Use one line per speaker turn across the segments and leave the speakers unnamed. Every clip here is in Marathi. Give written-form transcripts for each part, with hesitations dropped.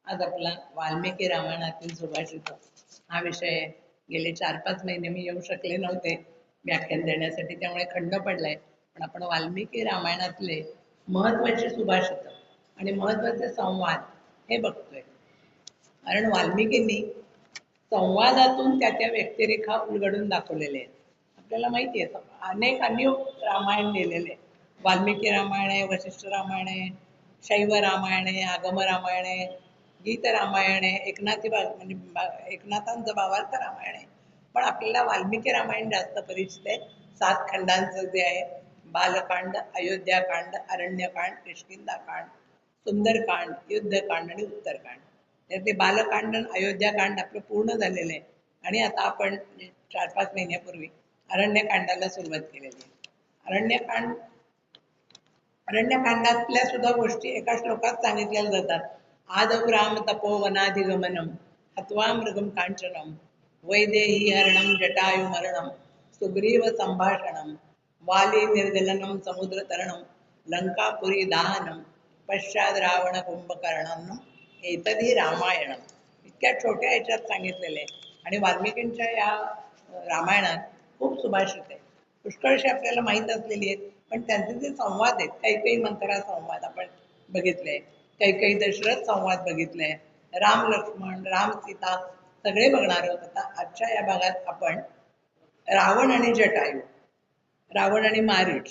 आज आपला वाल्मिकी रामायणातील सुभाषित हा विषय गेले 4-5 महिने मी येऊ शकले नव्हते व्याख्यान देण्यासाठी, त्यामुळे खंड पडलाय. पण आपण वाल्मिकी रामायणातले महत्वाचे सुभाषित आणि महत्वाचे संवाद हे बघतोय. कारण वाल्मिकींनी संवादातून त्या व्यक्तिरेखा उलगडून दाखवलेले आहेत. आपल्याला माहिती आहे अनेकांनी रामायण लिहिलेले. वाल्मिकी रामायण आहे, वशिष्ठ रामायण आहे, शैव रामायण आहे, आगम रामायण आहे, गीत रामायण आहे, म्हणजे एकनाथांचं भावार्थ रामायण आहे. पण आपल्याला वाल्मिकी रामायण जास्त परिचित आहे. 7 खंडांचं जे आहे, बालकांड, अयोध्याकांड, अरण्यकांड, किष्किंधाकांड, सुंदरकांड, युद्धकांड आणि उत्तरकांड. त्यातले बालकांड, अयोध्याकांड आपलं पूर्ण झालेलं आहे. आणि आता आपण 4-5 महिन्यापूर्वी अरण्यकांडाला सुरुवात केलेली आहे. अरण्यकांडातल्या सुद्धा गोष्टी एका श्लोकात सांगितल्या जातात. आदौ राम तपो वनाधिगमनम हत्वा मृगम कांचनम वैदेही हरणम जटायु मरणम सुग्रीव संभाषणम वाली निर्गलनम समुद्र तरणम लंकापुरी दाहनम पश्चात रावण कुंभकर्णम एतदी रामायणम. इतक्या छोट्या ह्याच्यात सांगितलेले आहे. आणि वाल्मिकींच्या या रामायणात खूप सुभाषित आहे, पुष्कळशी आपल्याला माहीत असलेली आहेत. पण त्यांचे जे संवाद आहेत, काही मंत्रा संवाद आपण बघितले, काही दशरथ संवाद बघितले, राम लक्ष्मण, राम सीता सगळे बघणार आहोत. आता आजच्या या भागात आपण रावण आणि जटायू, रावण आणि मारीच,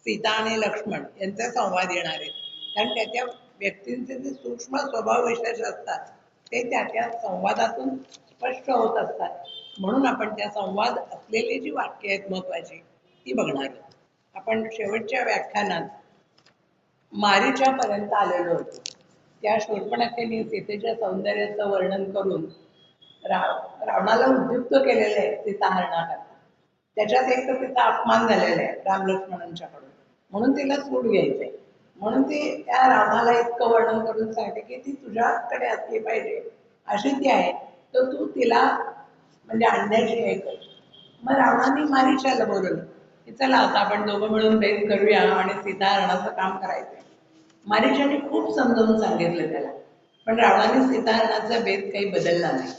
सीता आणि लक्ष्मण यांचा संवाद येणार आहे. कारण त्या व्यक्तींचे जे सूक्ष्म स्वभाव विशेष असतात ते त्या संवादातून स्पष्ट होत असतात. म्हणून आपण त्या संवाद असलेली जी वाक्य आहेत महत्वाची ती बघणार आहोत. आपण शेवटच्या व्याख्यानात मारीच्यापर्यंत आलेलो होतो. त्या शूर्पणखेने सीतेच्या सौंदर्याचं वर्णन करून रावणाला उद्युक्त केलेलं आहे सीताहरणाकरता. त्याच्यात एक तर तिचा अपमान झालेला आहे राम लक्ष्मणांच्याकडून, म्हणून तिला सूट घ्यायचंय. म्हणून ती त्या रावणाला इतकं वर्णन करून सांगते की ती तुझ्याकडे असली पाहिजे अशी ती आहे, तर तू तिला म्हणजे आणण्याची हे कर. मग रावणाने मारीच्याला बोलवलं की चला आता आपण दोघं मिळून भेद करूया आणि सीताहरणाचं काम करायचंय. मारीच्याने खूप समजावून सांगितलं त्याला, पण रावणाने सीताहरणाचा भेद काही बदलला नाही.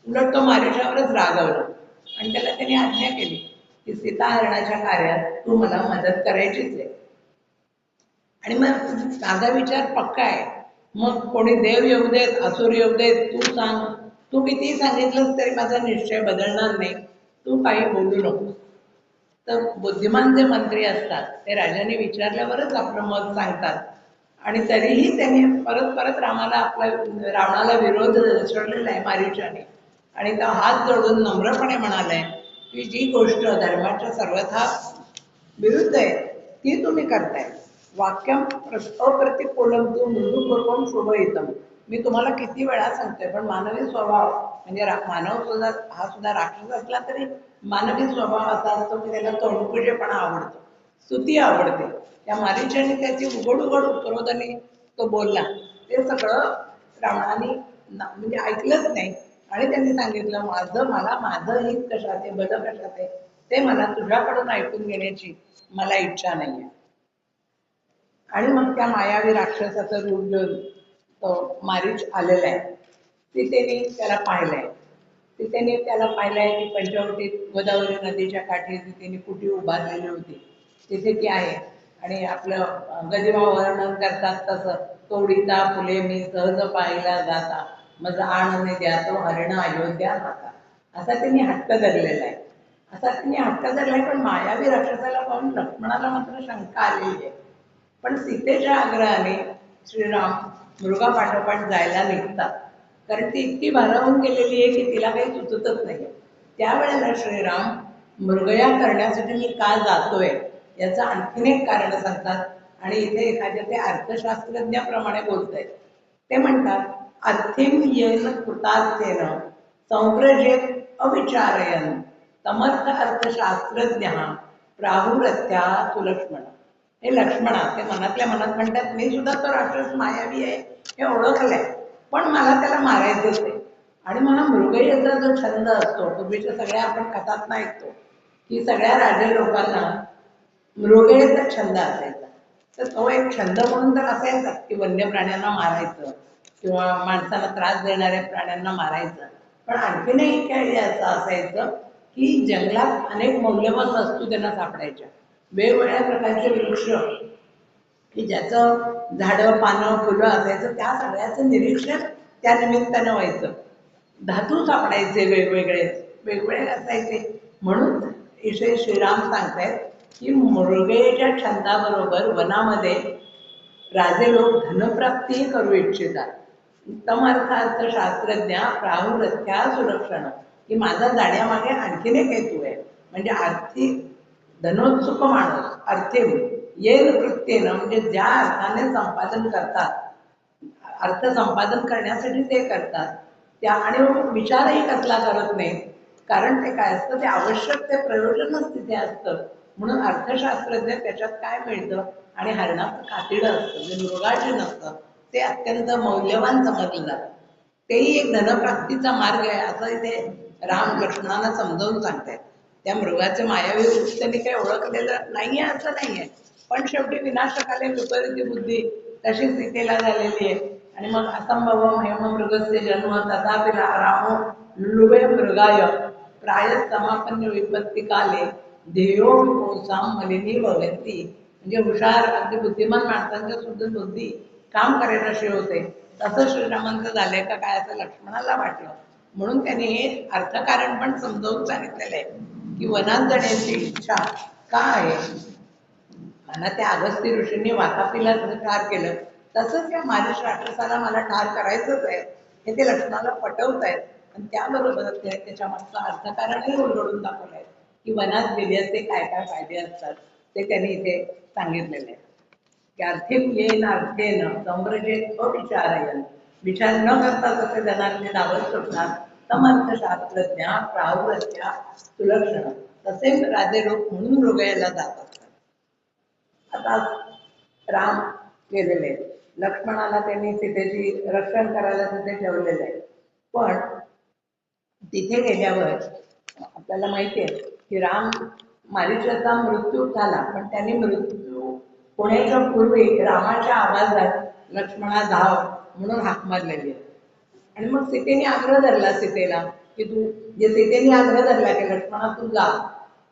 उलट तो मारीच्यावरच रागावला आणि त्याला त्याने आज्ञा केली की सीताहरणाच्या कार्यात तू मला मदत करायचीच आहे. आणि मग माझा विचार पक्का आहे, मग कोणी देव येऊ देत, असुर येऊ देत, तू सांग, तू कितीही सांगितलंस तरी माझा निश्चय बदलणार नाही, तू काही बोलू नको. तर बुद्धिमान जे मंत्री असतात ते राजाने विचारल्यावरच आपलं मत सांगतात. आणि तरीही त्यांनी परत रावणाला विरोध दर्शवलेला आहे मारीच्याने. आणि तो हात जोडून नम्रपणे म्हणालाय की जी गोष्ट धर्माच्या सर्वथा विरुद्ध आहे ती तुम्ही करताय. वाक्यम अप्रतिकूलम तू मृदूपूर्वम शुभहितम. मी तुम्हाला किती वेळा सांगते, पण मानवी स्वभाव म्हणजे मानव सुद्धा हा सुद्धा राक्षस असला तरी मानवी स्वभाव असा असतो की त्याला तोंडपुजेपणा आवडतो, स्तुती आवडते. त्या मारीच्याने त्याची उघड उत्तरोधनी तो बोलला, ते सगळं रावणाने म्हणजे ऐकलंच नाही. आणि त्यांनी सांगितलं माझं हित कशात आहे, बदल कशात आहे, ते मला तुझ्याकडून ऐकून घेण्याची मला इच्छा नाहीये. आणि मग त्या मायावी राक्षसाचं रूप घेऊन तो मारीच आलेला आहे. सीतेने त्याला पाहिलंय. सीतेने त्याला पाहिलंय की पंचवटीत गोदावरी नदीच्या काठी सीतेने कुटी उभारलेली होती, तिथे ती आहे. आणि आपलं गदिमा वर्णन करतात तसं, तोडीता फुले मी सहज पाहिला जाता मज आणने द्या तो हरिण अयोध्या आता, असा त्यांनी हट्ट धरलेला आहे. हट्ट धरलाय. पण मायावी राक्षसाला पाहून लक्ष्मणाला मात्र शंका आलेली आहे. पण सीतेच्या आग्रहाने श्रीराम मृगापाठोपाठ जायला निघतात. कारण ती इतकी भारावून गेलेली आहे की तिला काही सुचतच नाही. त्यावेळेला श्रीराम मृगया करण्यासाठी मी का जातोय याचं आणखीन एक कारण सांगतात. आणि इथे एखाद्या ते अर्थशास्त्रज्ञाप्रमाणे बोलतायत. ते म्हणतात अर्थिम येन कृतार्थेन संप्रजेत अविचारयन समर्थ अर्थशास्त्रज्ञ प्राहुरत्या सुलक्ष्मण. हे लक्ष्मणा, ते मनातल्या मनात म्हणतात मी सुद्धा तो राक्षस मायावी आहे हे ओळखलंय, पण मला त्याला मारायचंच आहे. आणि मला मृगयेचा जो छंद असतो, पूर्वीच्या सगळ्या आपण कथात ऐकतो की सगळ्या राजे लोकांना मृगयेचा छंद असायचा. तर तो एक छंद म्हणून तर असायचा की वन्य प्राण्यांना मारायचं किंवा माणसाला त्रास देणाऱ्या प्राण्यांना मारायचं. पण आणखीनही काही असं असायचं की जंगलात अनेक मौल्यवान वस्तू त्यांना सापडायच्या. वेगवेगळ्या प्रकारचे वृक्ष की ज्याचं झाडं पानं फुलं असायचं त्या सगळ्याचं निरीक्षण त्या निमित्तानं व्हायचं. धातू सापडायचे वेगवेगळे वेगवेगळे असायचे. म्हणून इथे श्रीराम सांगतायत की मृगेच्या छंदाबरोबर वनामध्ये राजे लोक धनप्राप्तीही करू इच्छितात. उत्तम अर्थार्थ शास्त्रज्ञ प्राहुरथ्या सुलक्षण की माझा जाण्यामागे आणखीन एक हेतू आहे. म्हणजे आर्थिक धनोत्सुक माणूस अर्थिम येन कृत्येनं म्हणजे ज्या अर्थाने संपादन करतात, अर्थ संपादन करण्यासाठी ते करतात त्या आणि विचारही कसला करत नाही. कारण ते काय असतं ते आवश्यक ते प्रयोजनच तिथे असतं. म्हणून अर्थशास्त्रज्ञ त्याच्यात काय मिळतं आणि हरणाचं कातडं असतं जे मृगाचे नसतं ते अत्यंत मौल्यवान समजलं जातं. तेही एक धनप्राप्तीचा मार्ग आहे असं इथे राम लक्ष्मणांना समजावून सांगतायत. त्या मृगाचे मायावी रूप त्यांनी काही ओळखलेलं नाहीये असं नाहीये. पण शेवटी विनाशकाले विपरीत बुद्धी तशी सीतेला झालेली आहे. आणि मग असंभवम हेममृगस्य जन्म तथापि रामो लुलुबे मृगाय प्राय समापन्न विपत्ती काले ध्येयो विपुंसाम मलिनी भवंती. म्हणजे हुशार अगदी बुद्धिमान माणसांच्या सुद्धा बुद्धी काम करायला अशी होते. तसं श्रीरामांचं झालंय का काय असं लक्ष्मणाला वाटलं. म्हणून त्यांनी हे अर्थकारण पण समजावून सांगितलेलं आहे की वनात जाण्याची इच्छा का आहे. मला त्या अगस्त्य ऋषींनी वातापीला जसं ठार केलं तसंच या मारीच राक्षसाला मला ठार करायचंच आहे हे ते लक्ष्मणाला पटवत आहेत. आणि त्याबरोबर त्याच्या मागचं अर्थकारणही उलगडून दाखवलं आहे की वनात गेल्याचे काय काय फायदे असतात ते त्यांनी इथे सांगितलेले आहे. की आर्थिक येईन अर्थेन संव्रजेत अविचारयन विचार न करता तसे जनांनी धावत सुटणार समर्थशास्त्रज्ञ प्रावृत्या सुलक्षण तसेच राजे लोक म्हणून मृगयाला जात असतात. आता राम गेलेले लक्ष्मणाला त्यांनी सीतेची रक्षण करायला तिथे ठेवलेलं आहे. पण तिथे गेल्यावर आपल्याला माहिती आहे की राम मारीचाचा मृत्यू झाला पण त्यांनी मृत्यू होण्याच्या पूर्वी रामाच्या आवाजात लक्ष्मणा धाव म्हणून हाक मारलेली आहे. आणि मग सीतेने आग्रह धरला सीतेला की तू जे सीतेने आग्रह धरला की लक्ष्मणा तू जा,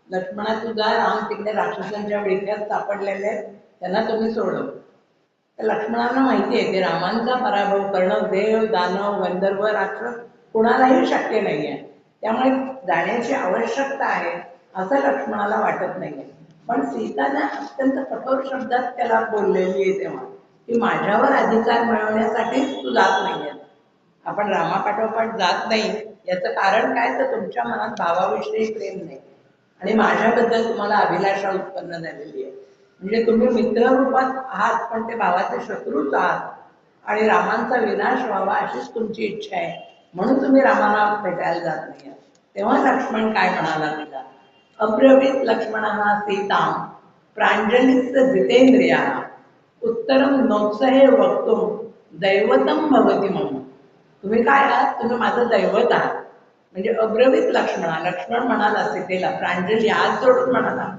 लक्ष्मणा तू जा, राम तिकडे राक्षसांच्या विळख्यात सापडलेले त्यांना तुम्ही सोडव. तर लक्ष्मणांना माहिती आहे की रामांचा पराभव करणं देव दानव गंधर्व राक्षस कुणालाही शक्य नाहीये. त्यामुळे जाण्याची आवश्यकता आहे असं लक्ष्मणाला वाटत नाहीये. पण सीताने अत्यंत कठोर शब्दात त्याला बोललेली आहे तेव्हा की माझ्यावर अधिकार मिळवण्यासाठीच तू जात नाहीये. आपण रामापाठोपाठ जात नाही याचं कारण काय तर तुमच्या मनात भावाविषयी प्रेम नाही आणि माझ्याबद्दल तुम्हाला अभिलाषा उत्पन्न झालेली आहे. म्हणजे तुम्ही मित्ररूपात आहात पण ते भावाचे शत्रूच आहात आणि रामांचा विनाश व्हावा अशीच तुमची इच्छा आहे. म्हणून तुम्ही रामाला भेटायला जात नाही. तेव्हा लक्ष्मण काय म्हणाला तिला अब्रवीत लक्ष्मणाला सीताम प्रांजलिस्त जितेंद्रिया उत्तरम नोत्सहे वक्तो दैवतम भवती म्हणून. तुम्ही काय आहात तुम्ही माझं दैवत आहात. म्हणजे अब्रवीत लक्ष्मण म्हणाला सीतेला प्रांजली आज जोडून म्हणाला.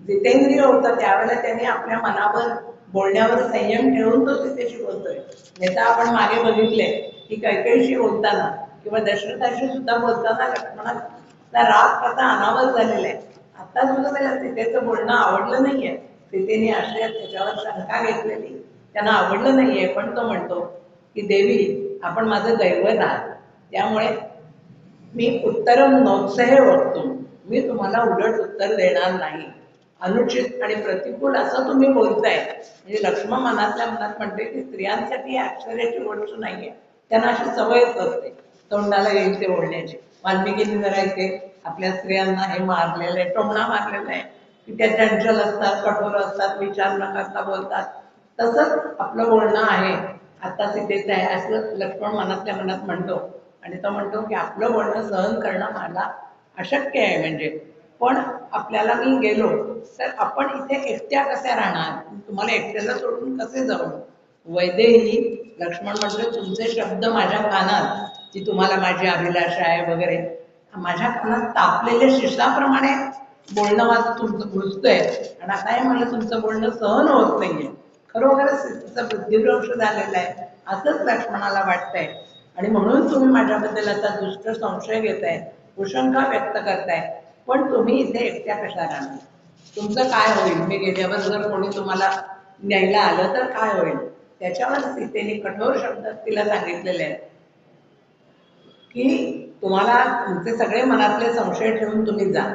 जितेंद्रिय होता त्यावेळेला त्यांनी आपल्या मनावर बोलण्यावर संयम ठेवून तो सीतेशी बोलतोय. याचा आपण मागे बघितले की कैकेयीशी बोलताना किंवा दशरथाशी सुद्धा बोलताना लक्ष्मणाचा राग कसा अनावर झालेला आहे. आता सुद्धा त्याला सीतेचं बोलणं आवडलं नाहीये. सीतेने आश्रयात त्याच्यावर शंका घेतलेली त्यांना आवडलं नाहीये. पण तो म्हणतो की देवी आपण माझं दैवत आहात त्यामुळे मी उत्तरम नोत्सहे वक्तो मी तुम्हाला उलट उत्तर देणार नाही. अनुचित आणि प्रतिकूल असं तुम्ही बोलताय. म्हणजे लक्ष्मण मनातल्या मनात म्हणते की स्त्रियांसाठी आश्चर्याची गोष्ट नाहीये. त्यांना अशी सवयच असते तोंडाला येईल ते बोलण्याची. वाल्मिकींनी जरा इथे आपल्या स्त्रियांना हे मारलेलं आहे टोमणा मारलेला आहे की त्या चंचल असतात कठोर असतात विचार न करता बोलतात. तसंच आपलं बोलणं आहे आता सीतेचं आहे असं लक्ष्मण मनातल्या मनात म्हणतो. आणि तो म्हणतो की आपलं बोलणं सहन करणं मला अशक्य आहे. म्हणजे पण आपल्याला मी गेलो तर आपण इथे एकट्या कसे राहणार तुम्हाला एकट्याला सोडून कसे जाऊ. वैदेही लक्ष्मण म्हणतो तुमचे शब्द माझ्या कानात की तुम्हाला माझी अभिलाषा आहे वगैरे माझ्या कानात तापलेल्या शिशाप्रमाणे बोलणं माझं तुमचं घुसतंय आणि आता हे मला तुमचं बोलणं सहन होत नाहीये. खरोखरच सीतेचा बुद्धिभ्रंश झालेला आहे असंच लक्ष्मणाला वाटतंय. आणि म्हणून तुम्ही माझ्याबद्दल आता दुष्ट संशय घेताय, कुशंका व्यक्त करताय. पण तुम्ही इथे एकट्या कशा राहणार? तुमचं काय होईल? मी गेल्यावर जर कोणी तुम्हाला न्यायला आलं तर काय होईल? त्याच्यावर सीतेने कठोर शब्दात तिला सांगितलेले आहे की तुम्हाला तुमचे सगळे मनातले संशय ठेवून तुम्ही जा.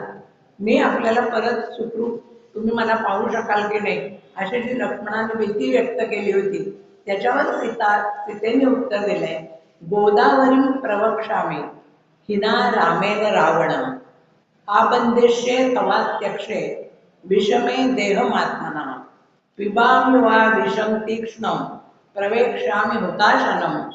मी आपल्याला परत सुखरूप तुम्ही मला पाहू शकाल की नाही अशी जी लक्ष्मणाने भीती व्यक्त केली होती त्याच्यावर सीतेने उत्तर दिलंय, गोदावरी प्रवक्ष्यामी हिना रामेन रावण आबंदिष्ये तवात्यक्षे विषमे देहमात्मना पिबामि वा विषम तीक्ष्णं प्रवेक्ष्यामि हुताशनं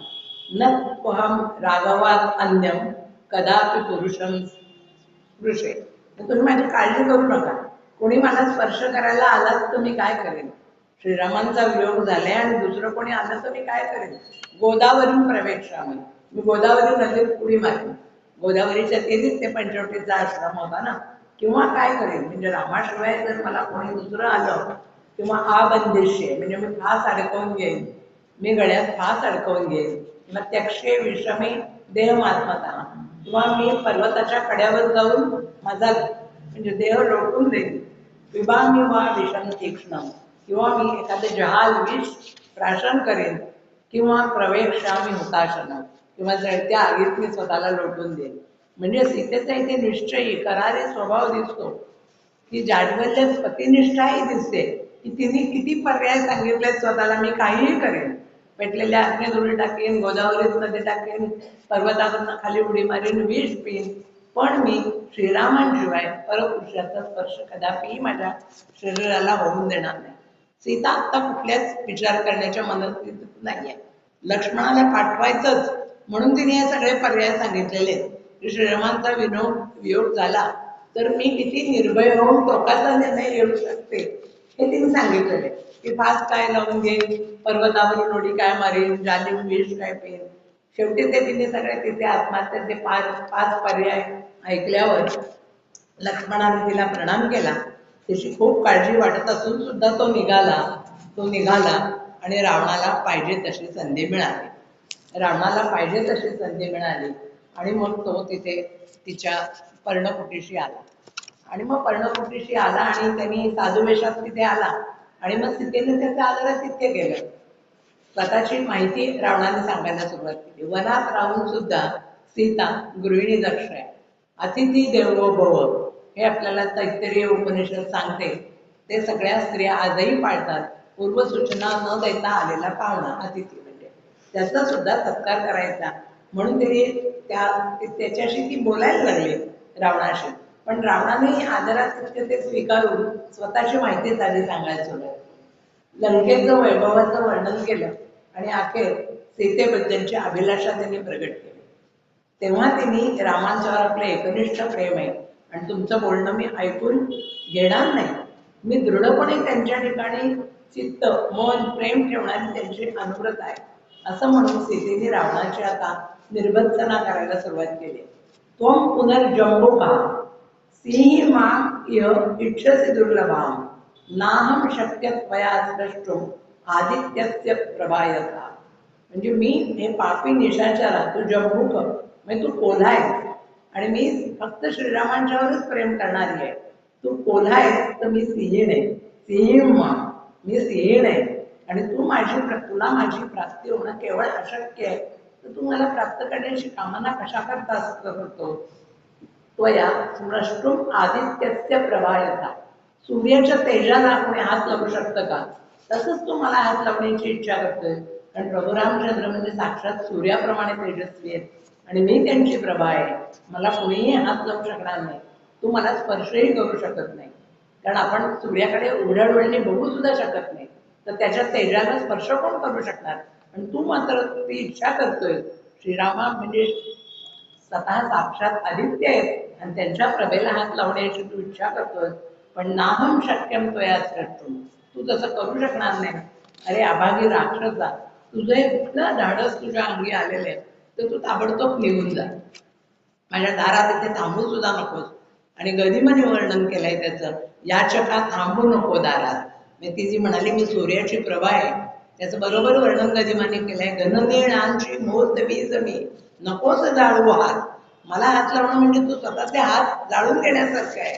न त्वहं राघवात् अन्यं कदापि पुरुषं स्पृशे. तुम्ही माझी काळजी करू नका. कोणी मला स्पर्श करायला आलात तर मी काय करेन? श्रीरामांचा वियोग झालाय आणि दुसरं कोणी आलं तर मी काय करेन? गोदावरी प्रवेक्ष्यामी, मी गोदावरी नदीत उडी मारेन. गोदावरीच्या तीरीच ते पंचवटीचा आश्रम होता ना. किंवा काय करेन म्हणजे रामाशिवाय जर मला कोणी दुसरं आलं किंवा आबंदिष्य म्हणजे मी फास अडकवून घेईन, मी गळ्यात फास अडकवून घेईन किंवा त्यक्षे विषमे देहमात्मता किंवा मी पर्वताच्या कड्यावर जाऊन माझा म्हणजे देह लोटून देईन. पिबामी वा विषम तीक्ष्ण किंवा मी एखादे जहाल विष प्राशन करेन किंवा प्रवेक्षामी हुताशन किंवा जळत्या आगीत मी स्वतःला लोटून देईन. म्हणजे सीतेचा इथे निश्चयी करारी स्वभाव दिसतो की जाज्वल्य पतिनिष्ठाही दिसते की तिने किती पर्याय सांगितले स्वतःला, मी काहीही करेन. पेटलेल्या अग्नीत उडी टाकेन, गोदावरीत नदी टाकेन, पर्वतावरनं खाली उडी मारेन, विष पिन, पण मी श्रीरामांशिवाय परपुरुषाचा स्पर्श कदापिही माझ्या शरीराला होऊन देणार नाही. सीता आता कुठल्याच विचार करण्याच्या मनस्थितीत नाहीये. लक्ष्मणाला पाठवायचंच म्हणून तिने हे सगळे पर्याय सांगितलेले की श्रीरामांचा वियोग झाला तर मी किती निर्भय होऊन टोकाचा निर्णय घेऊ शकते हे तिने सांगितलेले की फास काय लावून घेईन, पर्वतावरून उडी काय मारेन, जालिम विष काय पेन. शेवटी ते तिने सगळे तिथे आत्महत्याचे पाच पर्याय ऐकल्यावर लक्ष्मणाने तिला प्रणाम केला. तिची खूप काळजी वाटत असून सुद्धा तो निघाला आणि रावणाला पाहिजे तशी संधी मिळाली. आणि मग तो तिथे तिच्या पर्णकुटीशी आला. आणि त्यांनी साधू वेशात तिथे आला आणि मग सीतेने त्याचं आदरातिथ्य केलं. स्वतःची माहिती रावणाने सांगायला सुरुवात केली. वनात राहून सुद्धा सीता गृहिणी दक्ष आहे. अतिथी देवो भव हे आपल्याला तैत्तिरीय उपनिषद सांगते. ते सगळ्या स्त्रिया आजही पाळतात. पूर्वसूचना न देता आलेला पाहुणा अतिथी म्हणजे त्याचा सुद्धा सत्कार करायचा. म्हणून त्याच्याशी ती बोलायला लागली रावणाशी. पण रावणाने आदरातिथ्य ते स्वीकारून स्वतःची माहिती आधी सांगायला सुरुवात. लंकेचं वैभवाचं वर्णन केलं आणि अखेर सीतेबद्दलची अभिलाषा त्यांनी प्रगट केली. तेव्हा त्यांनी रामांच्यावर आपलं एकनिष्ठ प्रेम आहे आणि तुमचं बोलणं मी ऐकून घेणार नाही, मी दृढपणे त्यांच्या ठिकाणी चित्त मन प्रेम ठेवणारी त्यांची अनुव्रत आहे असं म्हणून सीतेने रावणाची आता निर्भत्सना करायला सुरुवात केली. त्वं पुनर्जंबुका सिंह मां इह इच्छसि दुर्लभाम नाहम शक्य त्वया द्रष्टुम आदित्यस्य प्रभायता. म्हणजे मी हे पापी निशाचरा, तू जंबुक म्हणजे तू कोल्हा आहेस आणि मी फक्त श्रीरामांच्यावरच प्रेम करणारी आहे. तू कोल्हा आहेस तर मी सिंहीण आहे. मी सिंहीण आहे आणि तुला माझी प्राप्ती होणं केवळ अशक्य आहे. तर तू मला प्राप्त करण्याची कामना कशा करता करतो. त्वया स्रष्टुम आदित्यस्य प्रभायता. सूर्याच्या तेजाला कोणी हात लावू शकतं का? तसंच तू मला हात लावण्याची इच्छा करतोय. कारण प्रभू रामचंद्र म्हणजे साक्षात सूर्याप्रमाणे तेजस्वी आहेत आणि मी त्यांची प्रभा आहे. मला कोणीही हात लावू शकणार नाही. तू मला स्पर्शही करू शकत नाही. कारण आपण सूर्याकडे उघड्या डोळ्यांनी बघू सुद्धा शकत नाही. तर त्याच्या तेजाला स्पर्श कोण करू शकणार? आणि तू मात्र ती इच्छा करतोय. श्रीरामा म्हणजे स्वतः साक्षात आदित्य आहेत आणि त्यांच्या प्रभेला हात लावण्याची तू इच्छा करतोय. पण नाहम शक्यम त्वया द्रष्टुम, तू तसं करू शकणार नाही. अरे अभागी राक्षसा, तुझं हे कुठलं धाडस तुझ्या अंगी आलेलं आहे तर तू ताबडतोब निघून जा. माझ्या दारात इथे थांबू सुद्धा नकोस. आणि गदिमाने वर्णन केलंय त्याचं, याचका थांबू नको दारात. मग ती जी म्हणाली मी सूर्याची प्रभा आहे, त्याचं बरोबर वर्णन गदिमाने केलंय. घननेळांची मोत वीज मी, नकोस जाळू हात. मला हात लावणं म्हणजे तू स्वतःचे हात जाळून घेण्यासारखं आहे.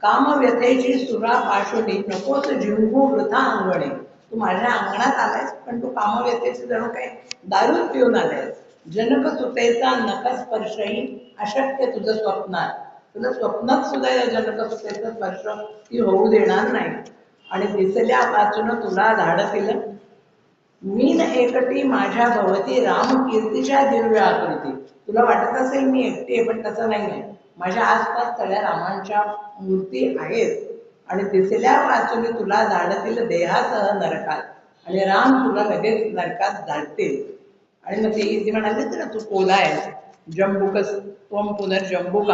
काम व्यथेची सुरा पाशोनी, नकोस जिंकू वृथा अंगणे. तू माझ्या अंगणात आलायस, पण तू काम व्यथेची जणू काही दारू पिऊन आलायस. जनक सुतेचा नख स्पर्शही अशक्य तुझं स्वप्नात. तुला स्वप्नात सुद्धा या जनक सुतेचा स्पर्श ती होऊ देणार नाही. आणि दिसल्या वाचून तुला धाडतील मीन एकटी माझ्या भवती राम कीर्तीच्या दिव्य आकृती. तुला वाटत असेल मी एकटी आहे, पण तसं नाही आहे. माझ्या आसपास सगळ्या रामांच्या मूर्ती आहेत. आणि दिसल्या वाचून तुला धाडतील देहासह नरकात. आणि राम तुला लगेच नरकात धाडतील. आणि मग ती म्हणाली ना, तू कोला आहे, जंबुक त्वम पुनर्जंबुक.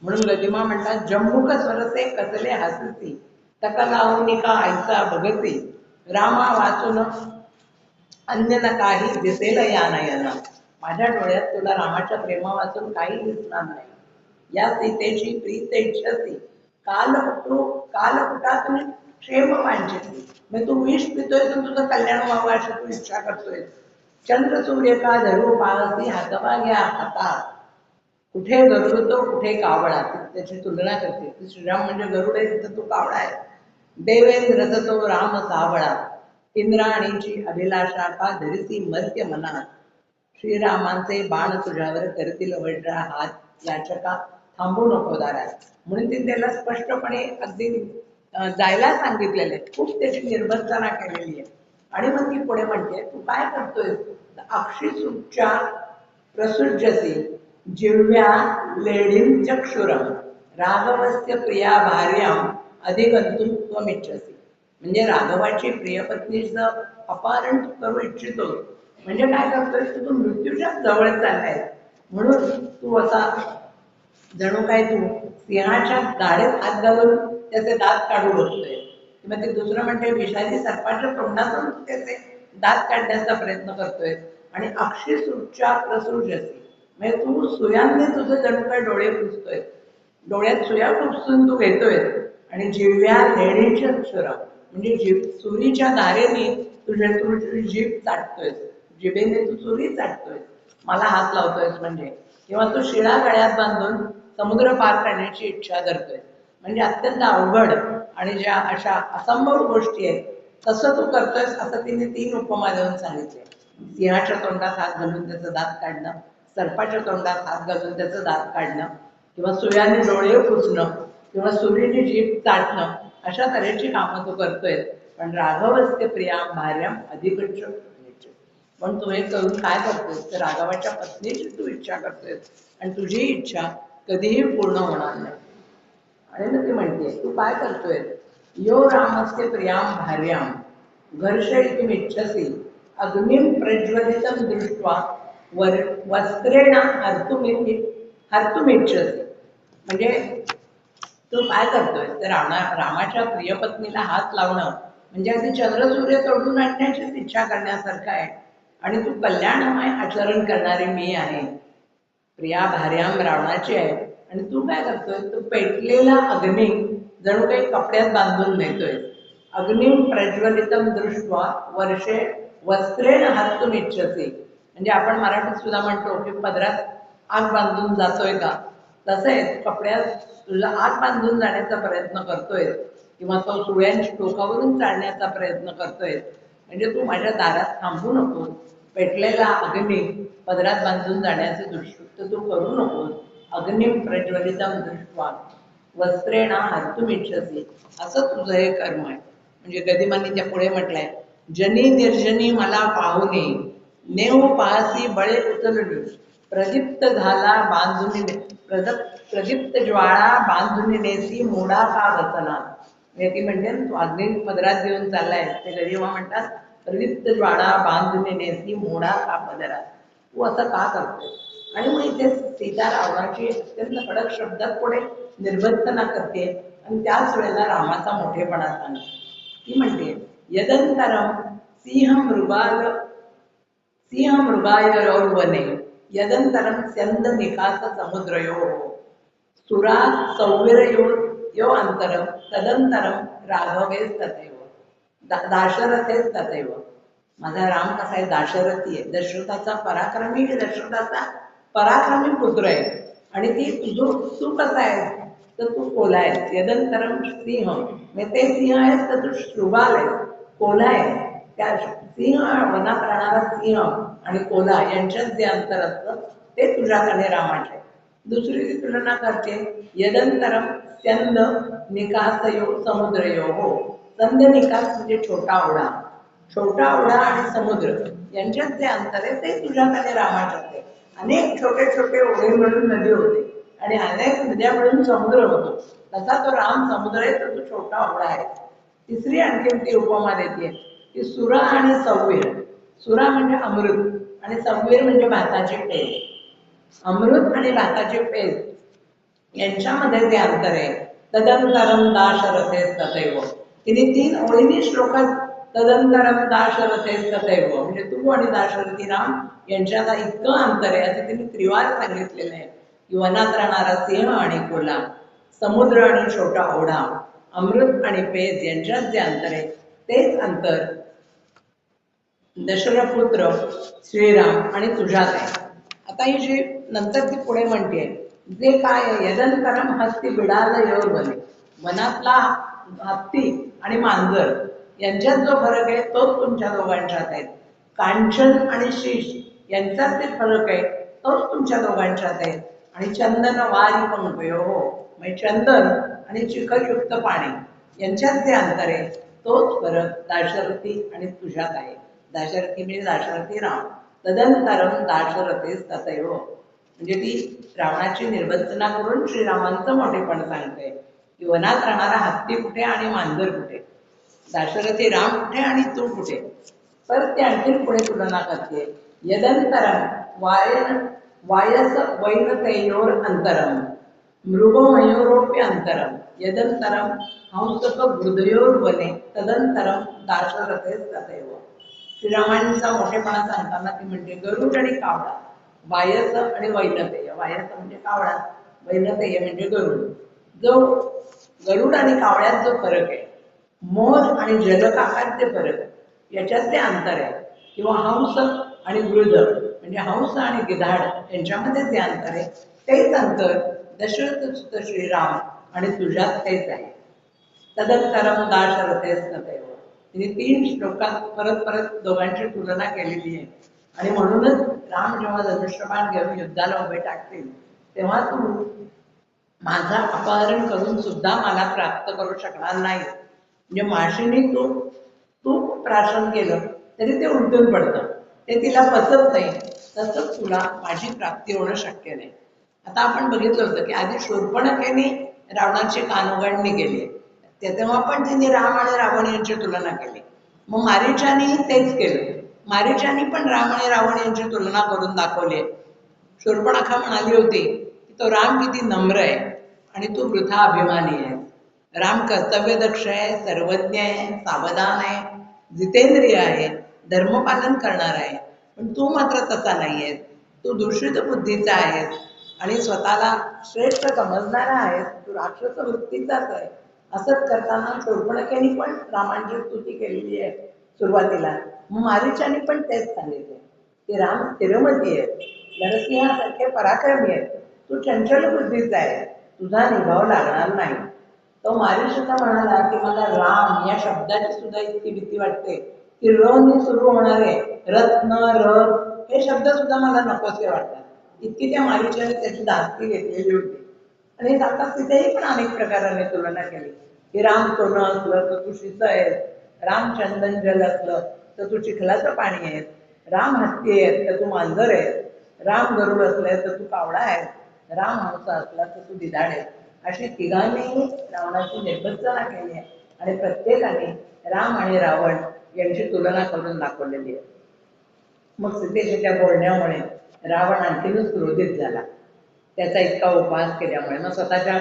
म्हणून गदिमा म्हणतात, जंबुक स्वरसे कसले हसती, तक लावून का आईचा भगती. रामा वाचून अन्य न काही दिसेल या नयना. माझ्या डोळ्यात तुला रामाच्या प्रेमा वाचून काही दिसणार नाही. या सीतेची प्रीत इच्छसी, कालकुटातून क्षेम वांछिती. मग तू विष पितोय, तर तुझं कल्याण व्हावं अशी तू इच्छा करतोय. चंद्र सूर्य का धरू पाहती, हातवा घ्या हातात. कुठे गरुड तो कुठे कावळा, त्याची तुलना करते. श्रीराम म्हणजे गरुड आहे, तिथं तू कावळा आहे. देवेंद्र तो राम सावळा, इंद्राणीची अभिलाषा का धरिसी मर्त्य मनात. श्रीरामांचे बाण तुझ्यावर करतील वज्र हात, याचका थांबू नको दारात. म्हणून ती त्याला स्पष्टपणे अगदी जायला सांगितलेलं आहे. खूप त्याची निर्बंधना केलेली आहे. आणि मग ती पुढे म्हणते, तू काय करतोय. अक्षिसुच्चा प्रसुज्यसी, जिव्या लेढीं चक्षुरम, राघवस्य प्रिया भार्याम अधिगंतुम त्वमिच्छसी. म्हणजे राघवाची प्रियपत्नी अपहरण करू इच्छितो. म्हणजे काय करतोय, तू मृत्यूच्या जवळ चाललाय. म्हणून तू असा जणू काय तू सिंहाच्या दाढेत हात घालून त्याचे दात काढू बघतोय. किंवा ते दुसरं म्हणजे विषारी सर्पाच्या तोंडातून त्याचे दात काढण्याचा प्रयत्न करतोय. आणि अक्षिसुच्चा प्रसुजसी, म्हणजे तू सुयांनी तुझं जणू काय डोळे पुसतोय. डोळ्यात सुया पुसून तू घेतोय. आणि जिव्या लेणीच्या अक्षरा, म्हणजे सुरीच्या धारेने तुझी जीभ चाटतोय. जिभेने तू सुरी चाटतोय, मला हात लावतोयस म्हणजे. किंवा तू शिळा गळ्यात बांधून समुद्र पार करण्याची इच्छा धरतोय. म्हणजे अत्यंत अवघड आणि ज्या अशा असंभव गोष्टी आहेत तसं तू करतोयस, असं तिने 3 उपमा देऊन सांगितले. सिंहाच्या तोंडात हात घालून त्याचं दात काढणं, सर्पाच्या तोंडात हात घालून त्याचं दात काढणं, किंवा सुयाने डोळे पुसणं, किंवा सुरीने जीभ चाटणं, अशा तऱ्हेची कामं तू करतोय. पण राघवस्य प्रिया भार्याम अधिकच. पण तू हे करून काय करतोय, तर राघवाच्या पत्नीची तू इच्छा करतोय. आणि तुझी इच्छा कधीही पूर्ण होणार नाही. आणि मग ती म्हणते, तू काय करतोय. यो रामस्य प्रियाम भार्याम घर्षयितुम इच्छसी, अग्निम प्रज्वलितम दृष्ट्वा वस्त्रेण हर्तुम इच्छसी. म्हणजे तू काय करतोय, तर रामाच्या प्रियपत्नीला हात लावणं म्हणजे अगदी चंद्रसूर्य तोडून आणण्याचीच इच्छा करण्यासारखं आहे. आणि तू कल्याणमय आचरण करणारी मी आहे. प्रिया भार्याम रावणाची आहे. आणि तू काय करतोय, तू पेटलेला अग्नी जणू काही कपड्यात बांधून नेतोय. अग्निम प्रज्वलितम दृष्ट्वा वस्त्रेण हर्तुम इच्छसी. म्हणजे आपण मराठीत सुद्धा म्हणतो की पदरात आग बांधून जातोय का, तसं आहे. कपड्यात तुला आग बांधून जाण्याचा प्रयत्न करतोय, किंवा तो सुळ्यांच्या टोकावरून चालण्याचा प्रयत्न करतोय. म्हणजे तू माझ्या दारात थांबू नको. पेटलेला अग्नी पदरात बांधून जाण्याचे दुष्कृत्य तू करू नको. अग्निम प्रज्वलितम दृष्ट्वा वस्त्रेण हर्तुम इच्छसी, असं तुझं हे कर्म आहे. म्हणजे गदिमांनी त्या पुढे म्हटलंय, जनी निर्जनी मला पाहुने, नेव पाहसी बळे उचलली, प्रदीप्त झाला बांधून प्रदीप्त ज्वाळा बांधून नेसी मोडा का रचना. ती म्हणजे तू अग्नी पदरात घेऊन चाललाय. ते गदिमा म्हणतात, प्रदीप्त ज्वाळा बांधून नेसी मोडा का पदरात. तू असं का करतोय. आणि मग इथे सीता रावणाची अत्यंत कडक शब्दात पुढे निर्बंधना करते. आणि त्याच वेळेला रामाचा मोठेपणा सांगते. ती म्हणते, यदंतरम सिंह मृगायवने, यदंतरम स्यंद निकास समुद्रयो, सुरा सौवीरयो यो अंतरम तदंतरम राघवेच तथैव दाशरथेच तथैव. माझा राम कसा आहे, दाशरथी आहे, दशरथाचा पराक्रमी, दशरथाचा पराक्रमी पुत्र आहे. आणि तू कसा आहेस, तर तू कोल्हा आहेस. यदंतरम सिंह, म्हणजे ते सिंह आहेस तर तू शृगाल आहेस, कोल्हा आहे. त्या सिंह, वनात राहणारा सिंह आणि कोल्हा यांच्यात जे अंतर असतं ते तुझ्यात आणि रामाचे. दुसरी ती तुलना करते, यदंतरम स्यंद निकासयो समुद्रयो हो. संध निकास म्हणजे छोटा ओढा, छोटा ओढा आणि समुद्र यांच्यात जे अंतर आहे ते तुझ्यात आणि रामाच्यात आहे. अनेक छोटे छोटे ओढे मिळून नदी होते आणि अनेक नद्या मिळून समुद्र होतो. तसा तो राम समुद्र आहे तर तो छोटा ओढा आहे. तिसरी आणखी ती उपमा देते की सुरा आणि सव्वीर. सुरा म्हणजे अमृत आणि सव्वीर म्हणजे भाताची पेज. अमृत आणि भाताची पेज यांच्यामध्ये जे अंतर आहे, तदंतरम दाशरथेस तथैव. तिने 3 ओळींनी श्लोकात तदंतरम दाशरथेस तथैव म्हणजे तू आणि दाशरथी राम यांच्यात इतकं अंतर आहे असं तिने त्रिवार सांगितलेलं आहे. की वनात राहणारा सिंह आणि कोल्हा, समुद्र आणि छोटा ओढा, अमृत आणि पेज यांच्यात जे अंतर आहे तेच अंतर दशरथपुत्र श्रीराम आणि तुझ्यात आहे. आता ही जी नंतर ती पुढे म्हणते, जे काय आहे, यदंतरम हत्ती बिडाल योर बने. वनातला हत्ती आणि मांजर यांच्यात जो फरक आहे तोच तुमच्या दोघांच्यात आहे. कांचन आणि शीश यांच्यात जे फरक आहे तोच तुमच्या दोघांच्यात आहे. आणि चंदन वारी पंकयो हो, म्हणजे चंदन आणि चिखलयुक्त पाणी यांच्यात जे अंतर आहे तोच फरक दाशरथी आणि तुझ्यात आहे. दाशरथी म्हणजे दाशरथी राम. तदंतरम दाशरथेस तथैव म्हणजे ती रावणाची निर्वंचना करून श्रीरामांचं मोठेपण सांगते की वनात राहणारा हत्ती कुठे आणि मांजर कुठे, दाशरथी राम कुठे आणि तू कुठे. तर ते आणखी पुढे तुलना करते, यदंतरम वायस वैनतेयोर अंतरम मृगमयोरोप्य अंतरम यदंतरम हंसक हृदयोर वने तदंतरम दाशरथेस तथैव. श्रीरामांचा मोठेपणा सांगताना ती म्हणते गरुड आणि कावळा, वायस आणि वैनतेय. वायस म्हणजे कावळा, वैनतेय म्हणजे गरुड. जो गरुड आणि कावळ्यात जो फरक आहे, मोर आणि जलकाकात जे फरक आहे याच्यातले अंतर आहे, किंवा हंस आणि गृध म्हणजे हंस आणि गिधाड यांच्यामध्ये जे अंतर आहे तेच अंतर दशरथ श्रीराम आणि तुझ्यात तेच आहे. तदंतरम दाशरथेस तथैव. तिने 3 श्लोकात परत परत दोघांची तुलना केलेली आहे. आणि म्हणूनच राम जेव्हा धनुष्यबाण घेऊन युद्धाला उभे टाकतील तेव्हा तू माझा अपहरण करून सुद्धा मला प्राप्त करू शकणार नाही. म्हणजे माशीने तू प्राशन केलं तरी ते उलटून पडतं, ते तिला पचत नाही. तसंच तुला माझी प्राप्ती होणं शक्य नाही. आता आपण बघितलं होतं की आधी शूर्पणखेने रावणाची कानउघाडणी केली, तेव्हा पण तिने राम आणि रावण यांची तुलना केली. मग मारीचानेही तेच केलं. मारीचाने पण राम आणि रावण यांची तुलना करून दाखवली. शूर्पणखा म्हणाली होती की तो राम किती नम्र आहे आणि तू वृथा अभिमानी आहे. राम कर्तव्यदक्ष आहे, सर्वज्ञ आहे, सावधान आहे, जितेंद्रिय आहे, धर्मपालन करणार आहे. पण तू मात्र तसा नाहीयेस. तू दूषित बुद्धीचा आहेस आणि स्वतःला श्रेष्ठ समजणारा आहेस. तू राक्षस वृत्तीचाच आहे. असंच करताना शूर्पणखेने पण रामांची स्तुती केलेली आहे सुरुवातीला. मारीचाने पण तेच सांगितले की राम स्थिरमती आहे, नरसिंहासारखे पराक्रमी आहे, तू चंचल बुद्धीचा आहे, तुझा निभाव लागणार नाही. तो मारी सुद्धा म्हणाला की मला राम या शब्दाची सुद्धा इतकी भीती वाटते की रने सुरू होणारे रत्न रथ हे शब्द सुद्धा मला नकोसे वाटतात. इतकी त्या मारीच्याने त्याची धास्ती घेतलेली होती. आणि आता तिथेही पण अनेक प्रकाराने तुलना केली की राम सोनं असलं तर तू शिस आहेस, राम चंदन जल असलं तर तू चिखलाचं पाणी आहेस, राम हत्ती आहेस तर तू मांजर आहेस, राम गरुड असले तर तू कावळा आहेस, राम हंस असला तर तू गिधाड आहेस. अशी तिघांनी रावणाची निर्बंधना केली आहे आणि प्रत्येकाने राम आणि रावण यांची तुलना करून दाखवलेली आहे. मग सीतेच्या बोलण्यामुळे रावण आणखीनच क्रोधित झाला, त्याचा इतका उपहास केल्यामुळे. मग स्वतःच्या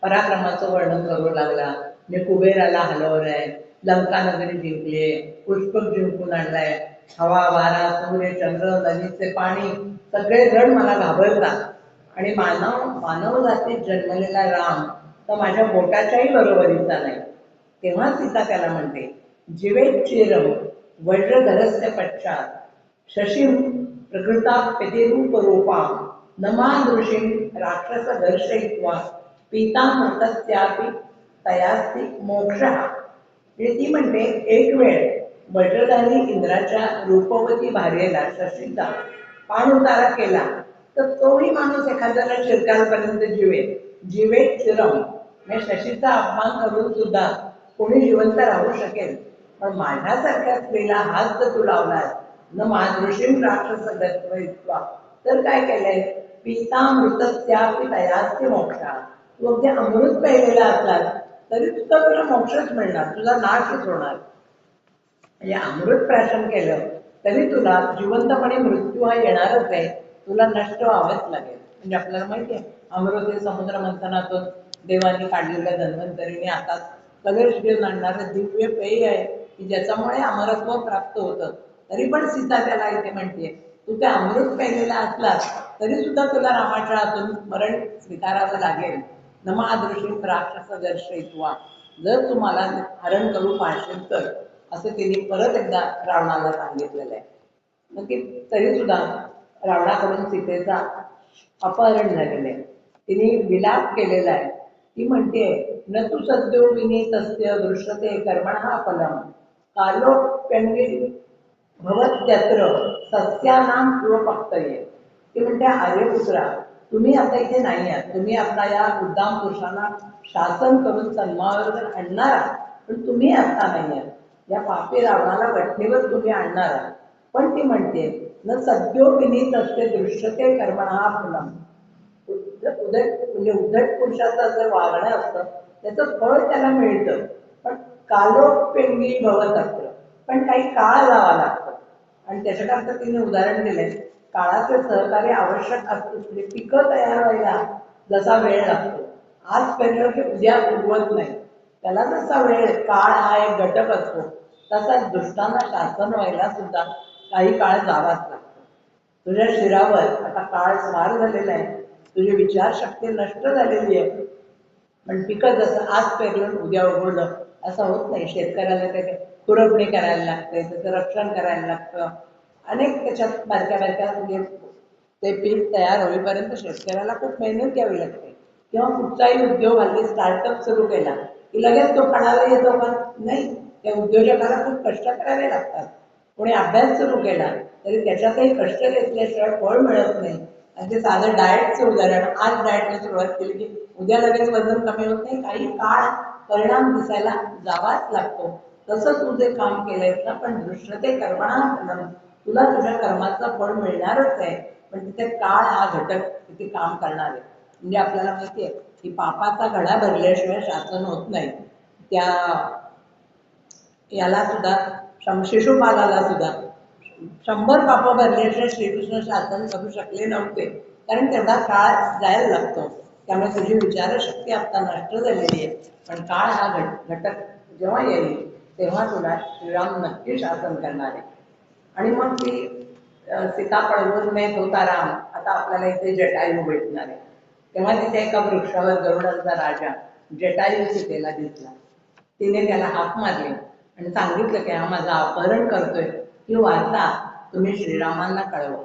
पराक्रमाचं वर्णन करू लागला. मी कुबेराला हलवलंय, लंका नगरी जिंकली, पुष्पक जिंकून आणलाय, हवा वारा सूर्य चंद्र नदीचे पाणी सगळे जण मला घाबरतात. आणि मानव जातीत जन्मलेला राम तर माझ्या बोटाच्याही बरोबरीचा नाही. तेव्हा सीता त्याला म्हणते, जीवेच्चिरम वज्रधरस्य पश्चात शशीं प्रकृता प्रतिरूप रूपा नमादृशीं राक्षस दर्शयित्वा पीतामृतस्यापि तयास्ति मोक्षः. ती म्हणते, एक वेळ वज्रधारी इंद्राच्या रूपवती भार्येला शशीचा पाण उतारा केला तर तोही माणूस एखाद्याला चिरकालपर्यंत जीवेत चिरम म्हणजे शशीचा अपमान करून सुद्धा कोणी जिवंत राहू शकेल. पण माझ्यासारख्या स्त्रीला हात जर तू लावलास न मादृशीम राक्षस दत्त्वा तर काय केलंय, पीतामृतस्यापि तयास्ति मोक्षा. तू अगदी अमृत प्यायलेला असलास तरी सुद्धा तुला मोक्षच मिळणार, तुझा नाशच होणार. म्हणजे अमृत प्राशन केलं तरी तुला जिवंतपणे मृत्यू हा येणारच आहे, तुला नष्ट व्हावंच लागेल. म्हणजे आपल्याला माहिती आहे, अमृत हे समुद्र मंथनातून देवाने काढलेल्या धन्वंतरीने आता कलश घेऊन आणणारं दिव्य पेय आहे की ज्याच्यामुळे अमरत्व प्राप्त होतं. तरी पण सीता त्याला इथे म्हणते, तू ते अमृत प्यायलेला असलास तरी सुद्धा तुला रामाच्या हातून मरण स्वीकारावं लागेल. नमादृशी राक्षस दर्शयित्वा, जर तू मला हरण करू पाहशील तर, असं तिने परत एकदा रावणाला सांगितलेलं आहे. मग ती तरी सुद्धा रावणाकडून सीतेचा अपहरण झालेलं आहे. तिने विलाप केलेला आहे. ती म्हणते, न तू सद्यो विनीतस्य दृश्यते कर्मणः फलम कालोप्यन्वी भवत्यत्र सस्यानां किंवा. ती म्हणते, आर्यपुत्रा तुम्ही आता इथे नाही आहात, तुम्ही आता या उद्दाम पुरुषांना शासन करून सन्मानावर आणणार आहात, पण तुम्ही आता नाही आहात. या पापी रावणाला घटनेवर तुम्ही आणणार आहात. पण ती म्हणते, न सद्यो विनीत असते दृश्यते कर्मणः फलम. म्हणजे उद्धट पुरुषाचं जर वागणं असतं त्याचं फळ त्याला मिळतं, पण कालोपेंगी भवत असतं, पण काही काळ जावा लागतो. आणि त्याच्याकरता तिने उदाहरण दिले, काळाचे सहकार्य आवश्यक असतं. म्हणजे पिकं तयार व्हायला जसा वेळ लागतो, आज पेरलं की उद्या उगवत नाही, त्याला जसा वेळ काळ हा एक घटक असतो, तसाच दुष्टांना शासन व्हायला सुद्धा काही काळ जावाच लागतो. तुझ्या शिरावर आता काळ स्वार झालेला आहे, तुझी विचारशक्ती नष्ट झालेली आहे, पण पिकं जसं आज पेरलं उद्या उगवलं असं होत नाही. शेतकऱ्याला ते खुरपणी करायला लागते, त्याचं रक्षण करायला लागतं, अनेक त्याच्यात बारक्या बारक्या म्हणजे ते पीक तयार होईपर्यंत शेतकऱ्याला खूप मेहनत घ्यावी लागते. किंवा कुठचाही उद्योग हल्ली स्टार्टअप सुरू केला की लगेच तो फळाला येतो का? नाही, त्या उद्योजकाला खूप कष्ट करावे लागतात. कोणी अभ्यास सुरू केला तरी त्याच्यातही कष्ट घेतल्याशिवाय फळ मिळत नाही. आणि ते साधं डाएटचं उदाहरण, आज डाएटने सुरुवात केली की उद्या लगेच वजन कमी होत नाही, काही काळ परिणाम दिसायला जावाच लागतो. तसं तू जे काम केलंयस ना, पण दृश्यते कर्मणः फलम, तुला तुझ्या कर्माचं फळ मिळणारच आहे, पण तिथे काळ हा घटक तिथे काम करणार आहे. म्हणजे आपल्याला माहिती आहे की पापाचा घडा भरल्याशिवाय शासन होत नाही. त्या याला सुद्धा शिशुपालाला सुद्धा 100 पाप भरल्याशिवाय श्रीकृष्ण शासन करू शकले नव्हते, कारण तेवढा काळ जायला लागतो. त्यामुळे तुझी विचारशक्ती आता नष्ट झालेली आहे, पण काळ हा घटक जेव्हा येईल तेव्हा तुला श्रीराम नक्की शासन करणार आहे. आणि मग ती सीता पळवून नेत होता राम, आता आपल्याला इथे जटायू भेटणार आहे. तेव्हा तिथे एका वृक्षावर गरुडांचा राजा जटायू सीतेला दिसला. तिने त्याला हाक मारली आणि सांगितलं की हा माझा अपहरण करतोय, ही वार्ता तुम्ही श्रीरामांना कळवा.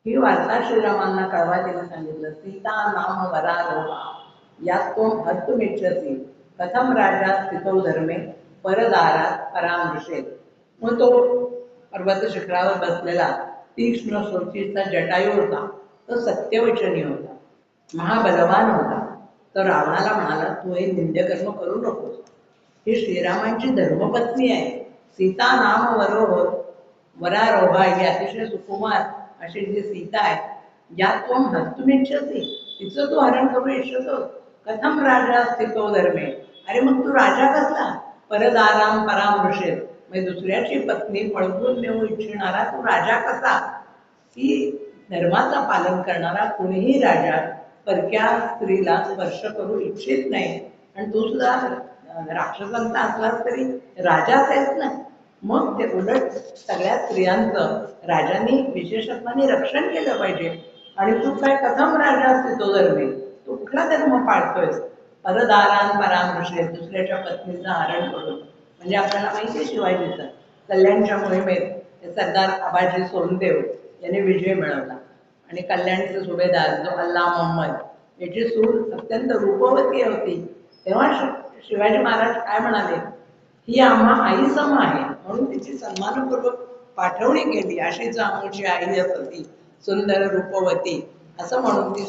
ही वार्ता श्रीरामांना कळवा तिने सांगितलं. सीता नाम वरारोहा यात तो हतुमिच्छसी कथम राजा स्थितो धर्मे परदारात परामृषेत. मग तो पर्वत शिखरावर बसलेला तीक्ष्ण सोचीचा जटायू होता. तो सत्यवचनी होता, महाबलवान होता. तो रावणाला म्हणाला, तू हे निंद्यकर्म करू नकोस, ही श्रीरामांची धर्मपत्नी आहे. सीता नाम वरारोहा ही अतिशय सुकुमार अशी जी सीता आहे, ज्यात तो हस्तुमिच्छसी, तिचं तू हरण करू इच्छितो. कथम राजा स्थितो धर्मे, अरे मग तू राजा कसला? परदाराम परामृषेत, म्हणजे दुसऱ्याची पत्नी पळवून नेऊ इच्छिणारा तू राजा कसा? की धर्माचा पालन करणारा कुणीही राजा परक्या स्त्रीला स्पर्श करू इच्छित नाही. आणि तू सुद्धा राक्षसांचा असलास तरी राजाच आहेस ना. मग ते उलट सगळ्या स्त्रियांचं राजांनी विशेषत्वाने रक्षण केलं पाहिजे. आणि तू काय कथम राजा असते तो धर्मे, तू कुठला धर्म पाळतोयस? परदारान परामृषे, दुसऱ्याच्या पत्नीचं हरण करून. म्हणजे आपल्याला माहिती आहे शिवाजीचं कल्याणच्या मोहिमेत सरदार आबाजी सोनदेव यांनी विजय मिळवला आणि कल्याणचे सुभेदार जो अल्ला मोहम्मद याची सून अत्यंत रूपवती होती. तेव्हा शिवाजी महाराज काय म्हणाले, ही आम्हा आई सम आहे म्हणून तिची सन्मानपूर्वक पाठवणी केली. अशीच आमची आई असती सुंदर रूपवती असं म्हणून ती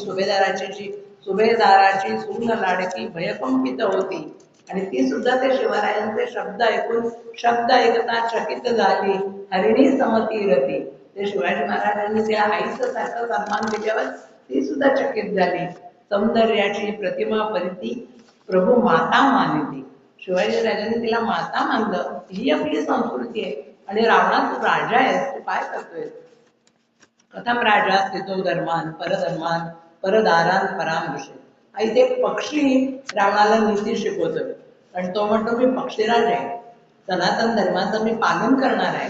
सुभेदाराची सून लाडकी भयकंपित होती. आणि ती सुद्धा ते शिवरायांचे शब्द ऐकता चकित झाली. हरिणी समतीरती. ते शिवाजी महाराजांनी त्या आईचं सारखं सन्मान दिल्यावर ती सुद्धा चकित झाली. सौंदर्याची प्रतिमा परिती प्रभू माता मानिती. शिवाजी राजांनी तिला माता मानलं. ही आपली संस्कृती आहे. आणि रावणा तू राजा आहेस, तू काय करतोय? कथम राजा स्थितो धर्मान परधर्मान परदारान परामृषे. आई ते पक्षी रावणाला नीती शिकवतोय. कारण तो म्हणतो मी पक्षीराज आहे, सनातन धर्माचं मी पालन करणार आहे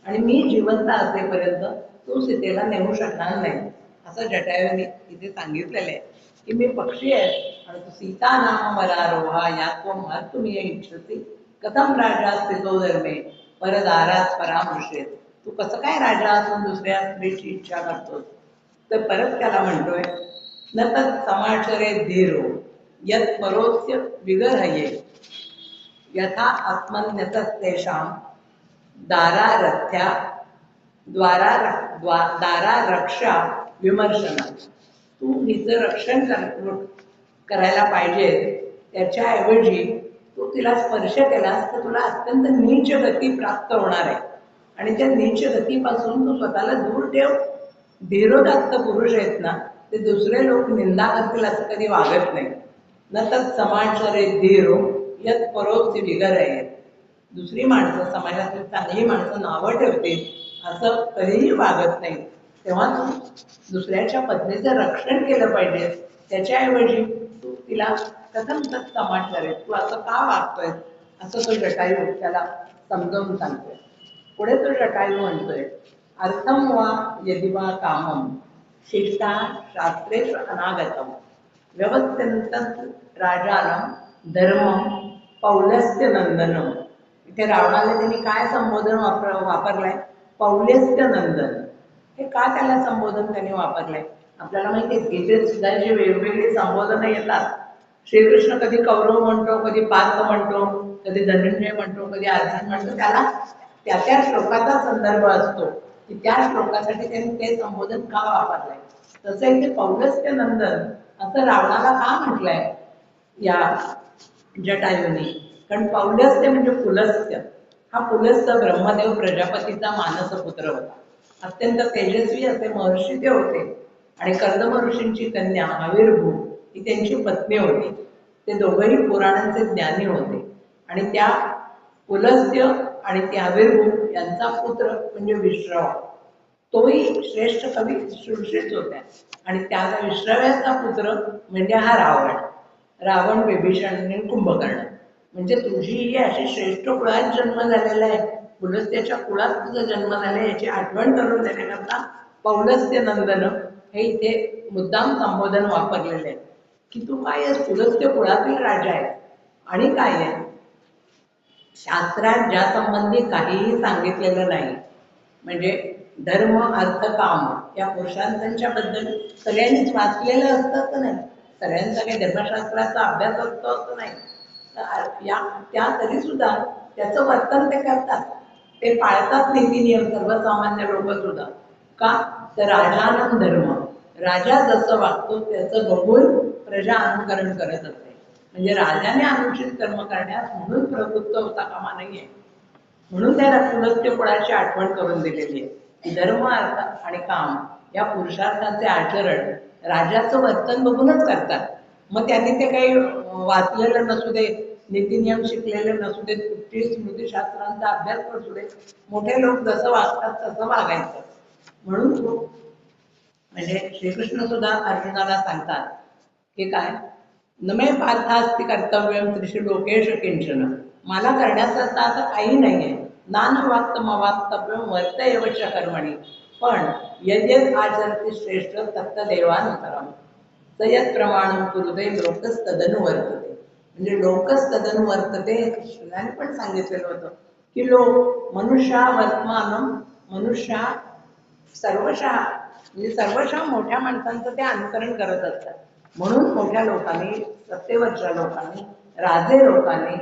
आणि मी जिवंत असेपर्यंत तू सीतेला नेऊ शकणार नाही असं जटायूने इथे सांगितलेलं आहे की मी पक्षी आहे आणि तू सीता नाम वरारोहा या त्वं तुम्ही इच्छती कथम राजा स्थितो धर्मे परदारात परामृषे. तू कसं काय राजा असून दुसऱ्या स्त्रीची इच्छा करतोस? तर परत त्याला म्हणतोय न तत् समाचरे धीरो यत् परोस्य विगर्हये यथा आत्मन्यतस्तेषां दारारथ्या दारारक्षा विमर्शना. तू हिचं रक्षण करायला पाहिजे, त्याच्याऐवजी तू तिला स्पर्श केलास तर तुला अत्यंत नीच गती प्राप्त होणार आहे आणि त्या नीच गतीपासून तू स्वतःला दूर ठेव. धीरोदात्त पुरुष आहेत ना, ते दुसरे लोक निंदा करतील असं कधी वागत नाही. न तर समाचारे धीरो यत परोक्ती विगर आहे. दुसरी माणसं समाजातील चांगली माणसं नावं ठेवतील असं कधीही वागत नाही. तेव्हा तू दुसऱ्याच्या पत्नीचं रक्षण केलं पाहिजे. त्याच्याऐवजी तू तिला कथम तत् समाचारे, तू असं का वागतोय असं तो जटायू त्याला समजावून सांगतोय. पुढे तो जटायू म्हणतोय अर्थम वा यदि वा कामम शिष्टा शास्त्रेषु अनागतम व्यवस्थित राजानं धर्मम पौलस्त्य नंदनम. इथे रावणाला त्यांनी काय संबोधन वापरलंय? पौलस्त्य नंदन. हे का त्याला संबोधन त्यांनी वापरलंय? आपल्याला माहिती आहे गीतेत सुद्धा जे वेगवेगळी संबोधनं येतात. श्रीकृष्ण कधी कौरव म्हणतो, कधी पार्थ म्हणतो, कधी धनंजय म्हणतो, कधी अर्जुन म्हणतो. त्याला त्या श्लोकाचा संदर्भ असतो की त्या श्लोकासाठी त्यांनी ते संबोधन का वापरलंय. तसं इथे पौलस्त्य नंदन असं रावणाला का म्हटलंय या जटायूने? कारण पौलस्त्य म्हणजे पुलस्त्य. हा पुलस्त्य ब्रह्मदेव प्रजापतीचा मानसपुत्र होता. अत्यंत तेजस्वी असे महर्षी ते होते आणि कर्दम ऋषींची कन्या हवीरभू ही त्यांची पत्नी होती. ते दोघंही पुराणांचे ज्ञानी होते आणि त्या पुलस्त्य आणि त्या हवीरभू यांचा पुत्र म्हणजे विश्रवा. तोही श्रेष्ठ कवी सुश्रीच होत्या आणि त्या विश्रव्याचा पुत्र म्हणजे हा रावण विभीषण आणि कुंभकर्ण. म्हणजे तुझी ही अशी श्रेष्ठ कुळात जन्म झालेला आहे, पुलस्त्याच्या कुळात तुझा जन्म झाला याची आठवण करून देण्याकरता पौलस्त्य नंदन हे इथे मुद्दाम संबोधन वापरलेले आहे की तू काय आहेस? पुलस्त्य कुळातील राजा आहे. आणि काय आहे, शास्त्रात ज्या संबंधी काहीही सांगितलेलं नाही. म्हणजे धर्म अर्थ काम या पुरुषांच्या बद्दल सगळ्यांनीच वाचलेलं असतं असं नाही, सगळ्यांचा काही धर्मशास्त्राचा अभ्यास असतो असं नाही. त्या तरी सुद्धा त्याचं वर्तन ते करतात, ते पाळतात नीती नियम सर्वसामान्य लोक सुद्धा. का तर राजानं धर्म, राजा जसं वागतो त्याचं बघून प्रजा अनुकरण करत असते. म्हणजे राजाने अनुचित कर्म करण्यास म्हणून प्रवृत्त होता कामा नाहीये. म्हणून त्या पुलस्त्य कुळाची आठवण करून दिलेली आहे की धर्म अर्थ आणि काम या पुरुषार्थाचे आचरण राजाचं वर्तन बघूनच करतात. मग त्यांनी ते काही वाचलेलं नसू दे, नीतिनियम शिकलेले नसू देत, कुठलीही स्मृतीशास्त्रांचा अभ्यास नसू दे, मोठे लोक जसं वागतात तसं वागायचं. म्हणून म्हणजे श्रीकृष्ण सुद्धा अर्जुनाला सांगतात की काय नमे पार्थास्ति कर्तव्यम त्रिषु लोकेषु किंचन. मला करण्यासारखं आता काही नाहीये. नानवाक्तमवाक्तव्यम वर्त एव च कर्मणी. पण यद्यत आचरती श्रेष्ठ तत्तदेवानुतरम सयत प्रमाणम कुरुते लोकस्तदनु वर्तते. म्हणजे लोकच तदन वर्तते, कृष्णाने पण सांगितलेलं होतं की लोक मनुष्या वर्तमानम, मनुष्या सर्वशः, म्हणजे सर्वशः मोठ्या माणसांचं ते अनुकरण करत असतात. म्हणून मोठ्या लोकांनी, सत्तेवरच्या लोकांनी, राजे लोकांनी,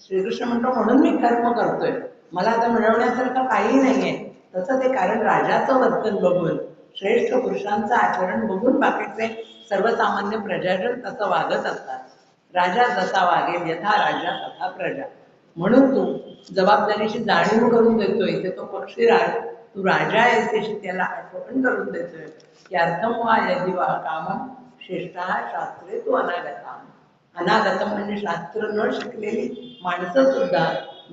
श्रीकृष्ण म्हणतो म्हणून मी कर्म करतोय, मला आता मिळवण्यासारखं काही नाहीये. तसं ते कारण राजाचं वर्तन बघून, श्रेष्ठ पुरुषांचं आचरण बघून बाकीचे सर्वसामान्य प्रजाजन तसं वागत असतात. राजा जसा वागेल, यथा राजा तथा प्रजा. म्हणून तू जबाबदारीची जाणीव करून देतोय, ते तो पक्षीराज, तू राजा आहेस त्याची त्याला आठवण करून देतोय की अर्थम वा यदि वा कामम श्रेष्ठा शास्त्रे तू अनागता. अनागतम म्हणजे शास्त्र न शिकलेली माणसं सुद्धा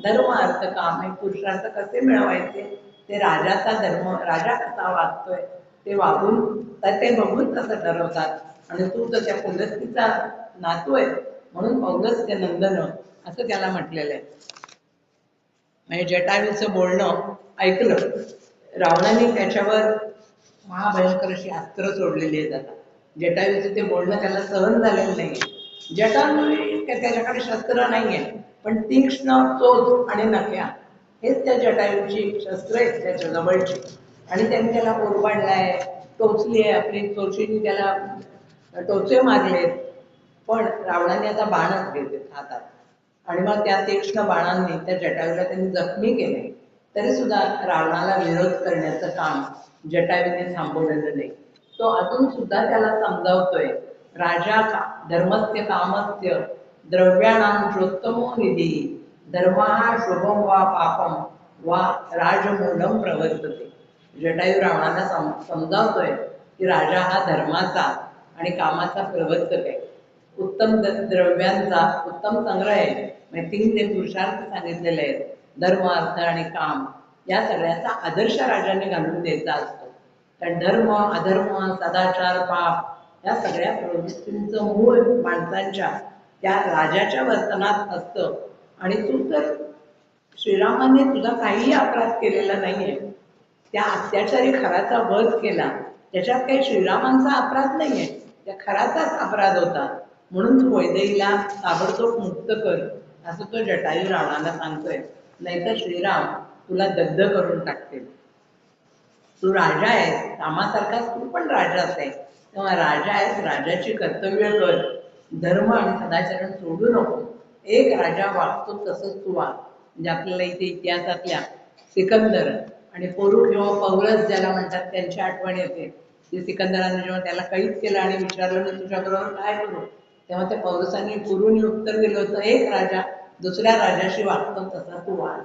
धर्म अर्थ काम हे पुरुषार्थ कसे मिळवायचे ते राजाचा धर्म, राजा कसा वागतोय ते वागून, तर ते बघून तसं ठरवतात. आणि तू तर त्या पौलस्त्याचा नातू आहे म्हणून पौलस्त्य नंदन असं त्याला म्हटलेलं आहे. म्हणजे जटायूचं बोलणं ऐकलं, रावणाने त्याच्यावर महाभयंकर अशी अस्त्र सोडलेली आहेत. आता जटायूचं ते बोलणं त्याला सहन झालेलं नाही. जटायू त्याच्याकडे शस्त्र नाहीये, पण तीक्ष्ण चोच आणि नख्या हेच त्या जटायूची शस्त्र आहेत त्याच्या जवळची. आणि त्यांनी त्याला ओरबाडलाय, टोचली आहे, आपली चोचीने त्याला टोचे मारलेत. पण रावणाने आता बाणच घेतले हातात आणि मग त्या तीक्ष्ण बाणांनी त्या जटायूला त्यांनी जखमी केले. तरी सुद्धा रावणाला विरोध करण्याचं काम जटायूने थांबवलेलं नाही. तो अजून सुद्धा त्याला समजावतोय, राजा का धर्मस्य कामस्य द्रव्याणां चोत्तमो निधी धर्मः शुभम वा पापम वा राजमूलम प्रवर्तते. जटायू रावणाला समजावतोय की राजा हा धर्माचा आणि कामाचा प्रवर्तक आहे. उत्तम द्रव्यांचा उत्तम संग्रह आहे. म्हणजे 3 ते पुरुषार्थ सांगितलेले आहेत, धर्म अर्थ आणि काम. या सगळ्याचा आदर्श राजाने घालून द्यायचा असतो. कारण धर्म अधर्म सदाचार पाप या सगळ्या प्रवृत्तींचं मूळ माणसांच्या त्या राजाच्या वर्तनात असतं. आणि तू तर श्रीरामाने तुझा काहीही अपराध केलेला नाहीये, त्या अत्याचारी खराचा वध केला, त्याच्यात काही श्रीरामांचा अपराध नाहीये, त्या खराचाच अपराध होता. म्हणून तू वैदेहीला ताबडतोब मुक्त कर असं तो जटायू रावणाला सांगतोय, नाहीतर श्रीराम तुला दग्ध करून टाकतील. तू राजा आहेस, कामासारखाच तू पण राजाच आहे, तेव्हा राजा आहेस, राजाची कर्तव्य कर, धर्म आणि सदाचरण सोडू नको. एक राजा वागतो तसंच तू वाग. म्हणजे आपल्याला इथे इतिहासातल्या सिकंदर आणि पोरू किंवा पौरस ज्याला म्हणतात त्यांची आठवण येते. की सिकंदराने जेव्हा त्याला कैद केलं आणि विचारलं मी तुझ्याबरोबर काय करू, तेव्हा त्या पौरसांनी गुरुनी उत्तर दिलं होतं, एक राजा दुसऱ्या राजाशी वागतो तसा तू वाग.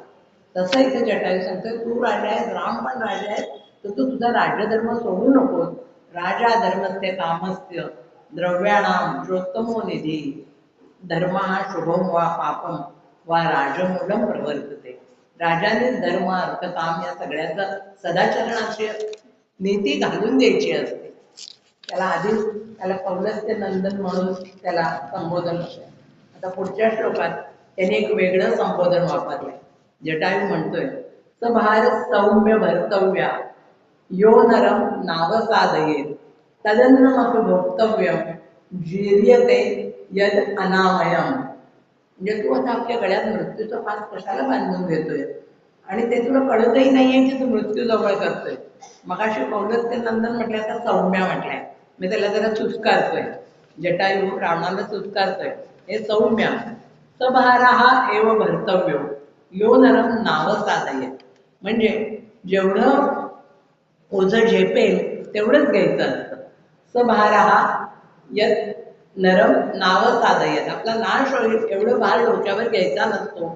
तसं इथे जटायू सांगतोय, तू राजा आहेस, राम पण राजा आहे, तर तू तुझा राजधर्म सोडू नकोस. राजा धर्मस्य कामस्य द्रव्याणाम चोत्तमो निधी धर्मः शुभम वा पापम वा राजमूलम प्रवर्तते. राजाने धर्म अर्थ काम या सगळ्याचं सदाचरणाची नीती घालून द्यायची असते. त्याला आधीच त्याला पौलस्त्य नंदन म्हणून त्याला संबोधन होतं. आता पुढच्या श्लोकात त्याने एक वेगळं संबोधन वापरलंय. जटायू म्हणतोय, स भारत सौम्य भर्तव्या यो नरम नावसादयेत तदन्नमपि भोक्तव्यम जीर्यते यद अनामयम. म्हणजे तू आता आपल्या गळ्यात मृत्यूचा फास कशाला बांधून घेतोय आणि ते तुला कळतही नाहीये की तू मृत्यू जवळ करतोय. मगाशी पौलस्त्य नंदन म्हटलं, आता सौम्य म्हटलंय, मी त्याला जरा चुचकारतोय. जटायू रावणाला चुचकारतोय, हे सौम्य. सभारहा एव भर्तव्यो यो नरम नावसादयेत. म्हणजे जेवढं ओझं झेपेल तेवढंच घ्यायचं असतं. सभारहा यत नरम नावसादयेत, आपला नाश होईल एवढं भार डोक्यावर घ्यायचा नसतो.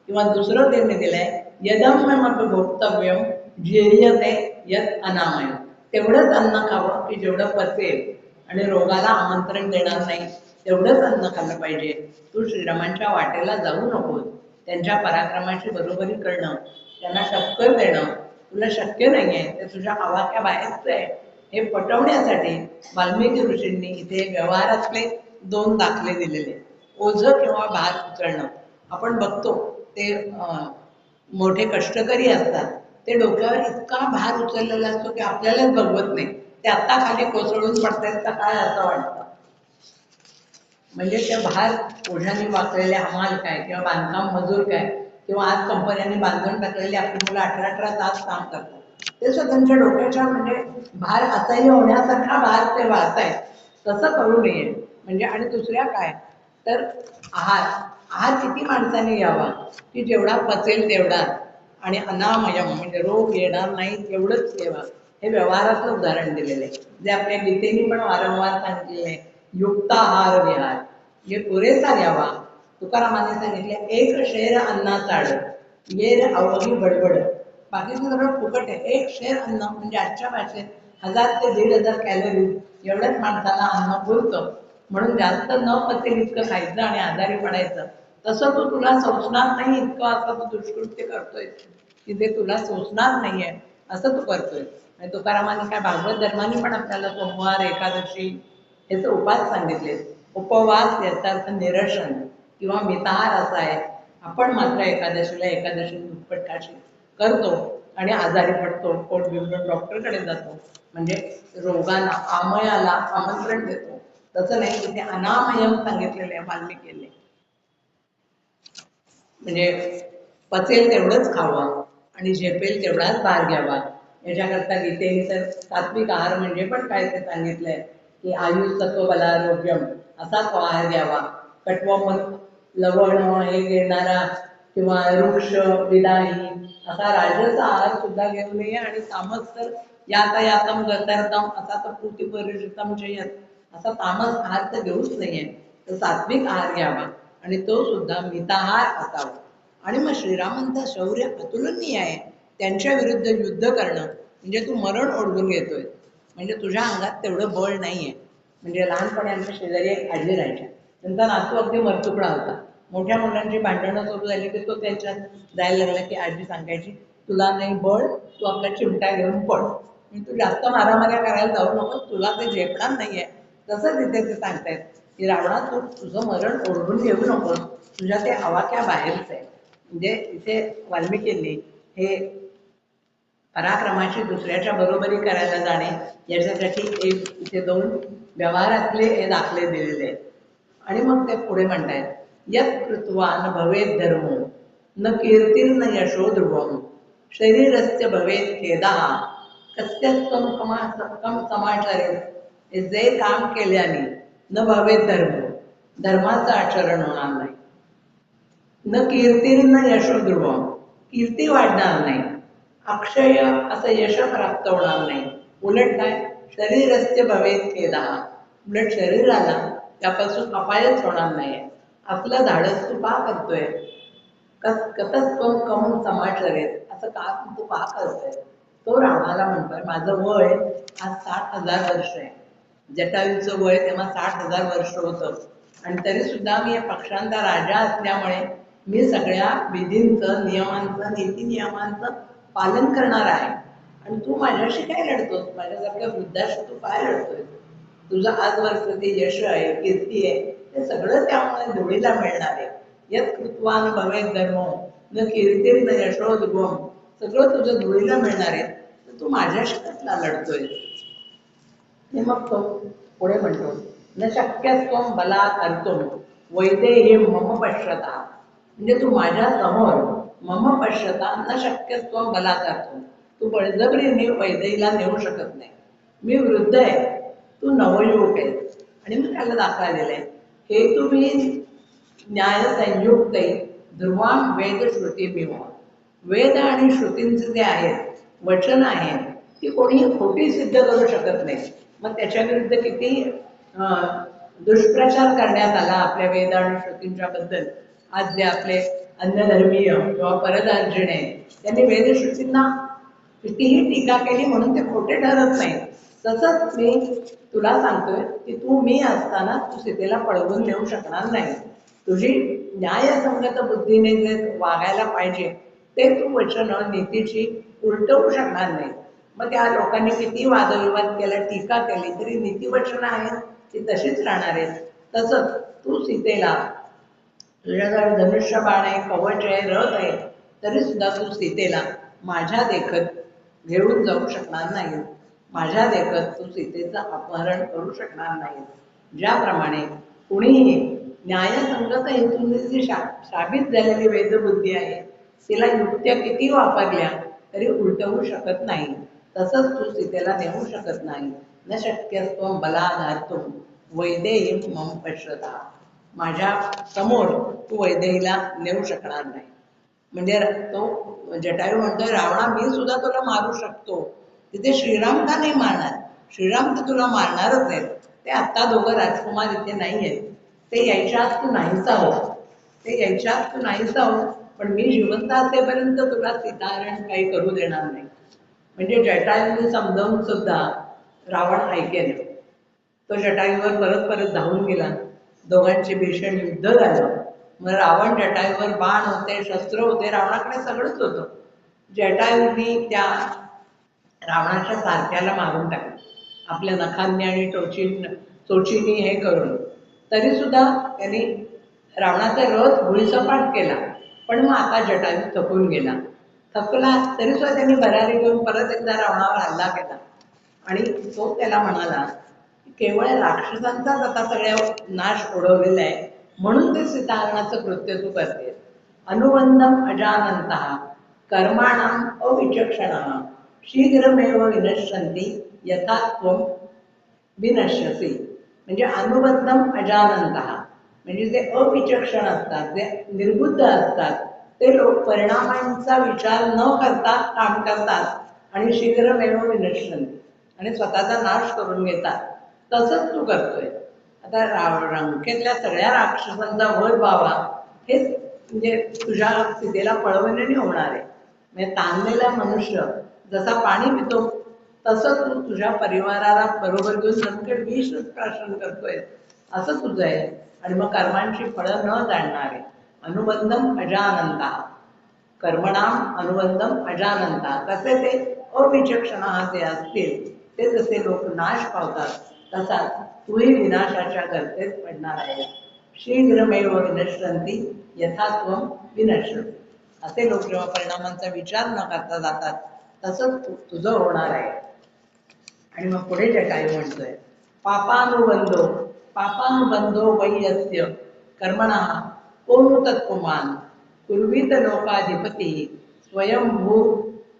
किंवा दुसरं त्यांनी दिलंय, यदम्यमपि भोक्तव्यम जीर्यते यत अनामयम. तेवढंच अन्न खावं की जेवढं पचेल आणि रोगाला आमंत्रण देणार नाही, तेवढंच अन्न खाल्लं पाहिजे. तू श्रीरामांच्या वाटेला जाऊ नकोस. त्यांच्या पराक्रमाची बरोबरी करणं, त्यांना टक्कर देणं तुला शक्य नाहीये, ते तुझ्या आवाक्या बाहेरचं आहे. हे पटवण्यासाठी वाल्मिकी ऋषींनी इथे व्यवहारातले 2 दाखले दिलेले. ओझं किंवा भार उचलणं. आपण बघतो ते मोठे कष्टकरी असतात, ते डोक्यावर इतका भार उचललेला असतो की आपल्यालाच बघवत नाही, ते आता खाली कोसळून पडतायत का काय असं वाटतं. म्हणजे त्या बाहेर ओझ्याने वाकलेले हमाल काय किंवा बांधकाम मजूर काय किंवा आज कंपन्यांनी बांधून टाकलेली आपली मुलं 18-18 तास काम करतात. ते सुद्धा त्यांच्या डोक्याच्या म्हणजे भार असह्य होण्यासारखा भार ते वाहतायत. तसं करू नये. म्हणजे आणि दुसऱ्या काय तर आहार किती माणसाने घ्यावा की जेवढा पचेल तेवढा आणि अनामयम म्हणजे रोग येणार नाही तेवढंच घ्यावा. हे व्यवहाराचं उदाहरण दिलेलं आहे. जे आपल्या गीतेने पण वारंवार सांगितलेलं आहे युक्ताहार विहार म्हणजे पुरेसा घ्यावा. तुकारामाने सांगितले एक शेर अन्नाचाड येर अवघी बडबड. बाकीचं सगळं फुकट आहे. एक शेर अन्न म्हणजे आजच्या भाषेत 1000 ते 1500 कॅलरीज एवढ्याच माणसाला अन्न पुरतं. म्हणून जास्त न पचेल इतकं खायचं आणि आजारी पडायचं. तसं तो तुला सोचणार नाही इतकं असं तू दुष्कृत्य करतोय की ते तुला सोचणार नाहीये असं तू करतोय. आणि तुकारामाने काय भागवत धर्माने पण आपल्याला सोमवार एकादशी याचे उपाय सांगितले. उपवास याचा अर्थ निरसन किंवा मिताहार असा आहे. आपण मात्र एकादशी दुप्पट काशी करतो आणि आजारी पडतो. पोट बिघडून डॉक्टरकडे जातो. म्हणजे रोगाला आमयाला आमंत्रण देतो. तसं नाही तिथे अनामयम सांगितलेलं आहे वाल्मिकीने. म्हणजे पचेल तेवढंच खावं आणि झेपेल तेवढाच भार घ्यावा. याच्याकरता गीतेने तर सात्विक आहार म्हणजे पण काय ते सांगितलंय की आयुष सत्व बलारोग्यम असा तो आहार घ्यावा. कटवमत लवण हे घेणारा किंवा वृक्ष विदाही असा राजस आहार सुद्धा घेऊ नये. आणि तामस तर यातायातम गतरतम असा तर पूर्तिपरिषितम जयत असा तामस आहार तर घेऊच नाहीये. तर सात्विक आहार घ्यावा आणि तो सुद्धा मिताहार असावा. आणि मग श्रीरामांचं शौर्य अतुलनीय आहे. त्यांच्या विरुद्ध युद्ध करणं म्हणजे तू मरण ओढवून घेतोय. म्हणजे तुझ्या अंगात तेवढं बळ नाहीये. म्हणजे लहानपणी आमच्या शेजारी एक आजी राहायच्या. त्यांचा नातू अगदी मरतुकडा होता. मोठ्या मुलांची भांडणं सुरू झाली की तो त्याच्यात जायला लागला की आजी सांगायची तुला नाही बळ तू आपला चिमटा घेऊन पड. तू जास्त मारामाऱ्या करायला जाऊ नको तुला ते झेपणार नाहीये. तसंच इथे ते सांगतायत की रावणा तू तुझं मरण ओढवून घेऊ नको. तुझ्या ते आवाक्या बाहेरच आहे. म्हणजे इथे वाल्मिकींनी हे पराक्रमाची दुसऱ्याच्या बरोबरी करायला जाणे याच्यासाठी एक इथे 2 व्यवहारातले हे दाखले दिलेले आहेत. आणि मग ते पुढे म्हणतायत यत् कृत्वा न भवेत धर्मो न कीर्तिर्न यशो ध्रुवम शरीरस्य भवेत खेदः कस्यत्वं कम समाचरेत. जे काम केल्याने न भवेत धर्म धर्माचं आचरण होणार नाही. न कीर्तिर्न यशो ध्रुवम कीर्ती वाढणार नाही. अक्षय असं यश प्राप्त होणार नाही. उलट काय शरीरस्य भवेत खेदः उलट शरीराला त्यापासून अपायच होणार नाही. आपलं धाडस तू का करतोय. कतस्त्वं कम समाचरेत असं का तू का करतोय. तो रावणाला म्हणतोय माझं वय आज 60,000 वर्ष आहे. जटायूचं वय तेव्हा 60,000 वर्ष होतं. आणि तरी सुद्धा मी या पक्षांचा राजा असल्यामुळे मी सगळ्या विधींचं नियमांचं नीतिनियमांचं पालन करणार आहे. आणि तू माझ्याशी काय लढतोस. माझ्यासारख्या वृद्धाशी तू काय लढतोय. तुझं आजवरचं ते यश आहे कीर्ती आहे ते सगळं त्यामुळे धुळीला मिळणार आहे. यत् कृत्वा न भवेत धर्मो न कीर्तिर्न यशो ध्रुवम सगळं तुझं धुळीला मिळणार आहे. तर तू माझ्याशी कसला लढतोय. आणि मग तो पुढे म्हणतो न शक्यस्त्वं बलात् हर्तुं वैदेहीं मम पश्यता. म्हणजे तू माझ्या समोर मम पश्यता न शक्यस्त्वं बलात् हर्तुं तू बळजबरीने वैदेहीला नेऊ शकत नाही. मी वृद्ध आहे तू नवयुवक आहे. आणि मी त्याला दाखला दिलाय हे तुम्ही न्याय संयुक्त ध्रुवाम वेद श्रुती मिवा. वेद आणि श्रुतींचे जे आहेत वचन आहेत ती कोणीही खोटी सिद्ध करू शकत नाही. मग त्याच्या विरुद्ध किती दुष्प्रचार करण्यात आला आपल्या वेद आणि श्रुतींच्या बद्दल. आज जे आपले अन्यधर्मीय किंवा परदार्जिणे त्यांनी वेदश्रुतींना कितीही टीका केली म्हणून ते खोटे ठरत नाही. तसंच मी तुला सांगतोय की तू मी असताना तू सीतेला पळवून नेऊ शकणार नाही. तुझी न्यायसंगत बुद्धीने जे वागायला पाहिजे ते तू वचन नीतीची उलटवू शकणार नाही. मग त्या लोकांनी किती वादविवाद केला टीका केली तरी नीतिवचन आहेत ती तशीच राहणार आहेत. तसंच तू सीतेला तुझ्याजवळ धनुष्य बाण आहे कवच आहे रथ आहे तरी सुद्धा तू सीतेला माझ्या देखत घेऊन जाऊ शकणार नाही. माझ्या देखत तू सीतेचं अपहरण करू शकणार नाही. ज्याप्रमाणे कुणीही न्यायसंगत हेतूने जी साबित झालेली वेदबुद्धी आहे तिला युक्त्या किती वापरल्या तरी उलटवू शकत नाही. तसंच तू सीतेला नेऊ शकत नाही. न शक्यत्वं बलादार्तुं वैदेहीं मम पश्यता. माझ्या समोर तू वैदेहीला नेऊ शकणार नाही. म्हणजे तो जटायू म्हणतोय रावणा मी सुद्धा तुला मारू शकतो. तिथे श्रीराम का नाही मारणार? श्रीराम तर तुला मारणारच आहेत. ते आत्ता दोघं राजकुमार इथे नाही आहेत. ते यायच्या आत तू नाहीसा हो. ते यायच्या आत तू नाहीसा हो. पण मी जिवंत असेपर्यंत तुला सीताहरण काही करू देणार नाही. म्हणजे जटायूंनी समजावून सुद्धा रावण ऐकेल. तो जटायूवर परत परत धावून गेला. दोघांचे भीषण युद्ध झालं. मग रावण जटायूवर बाण होते, शस्त्र होते, रावणाकडे सगळंच होतं. जटायूंनी त्या रावणाच्या सारख्याला मारून टाकलं. आपल्या नखांनी आणि चोचीनी हे करून. तरी सुद्धा त्यांनी रावणाचा रथ भुईसपाट केला. पण मग आता जटायू थकून गेला. थकला तरी सुद्धा त्यांनी भरारी घेऊन परत एकदा रावणावर हल्ला केला. आणि तो त्याला म्हणाला की केवळ राक्षसांचाच आता सगळ्या नाश ओढवलेला आहे म्हणून ते सीताहरणाचं कृत्य तू करते. अनुबंधम अजानंतः कर्माणाम अविचक्षणः शीघ्रमेव विनश्यन्ति यथा त्वं विनश्यसी. म्हणजे अनुबंधम अजानंतः म्हणजे जे अविचक्षण असतात, जे निर्बुद्ध असतात ते लोक परिणामांचा विचार न करता काम करतात आणि शीघ्रमेव विनश्यन्ति आणि स्वतःचा नाश करून घेतात. तसंच तू करतोय. आता रंकेतल्या सगळ्या राक्षसांचा वध व्हावा हेच म्हणजे तुझ्या सीतेला पळवण्याने होणार आहे. म्हणजे ताणलेला मनुष्य जसा पाणी पितो तसं तू तुझ्या परिवाराला बरोबर घेऊन रंकेत विषच प्राशन करतोय. असं तुझं आहे. आणि मग कर्मांची फळं न जाणणारे. अनुबंधम अजानंता कर्मणाम अनुबंधम अजानंता. कसे ते अविचक्षण जे असतील ते जसे लोक नाश पावतात तसा तूही विनाशाच्या गर्तेत पडणार आहे. शीघ्रमेव विनश्यन्ति यथा त्वं विनश्यति. असे लोक जेव्हा परिणामांचा विचार न करता जातात तसंच तुझं होणार आहे. आणि मग पुढे जटायू म्हणतोय पापानुबंधो पापानुबंधो वै यस्य कर्मणः कोनु तत्पुमान् कुर्वीत लोकाधिपती स्वयंभू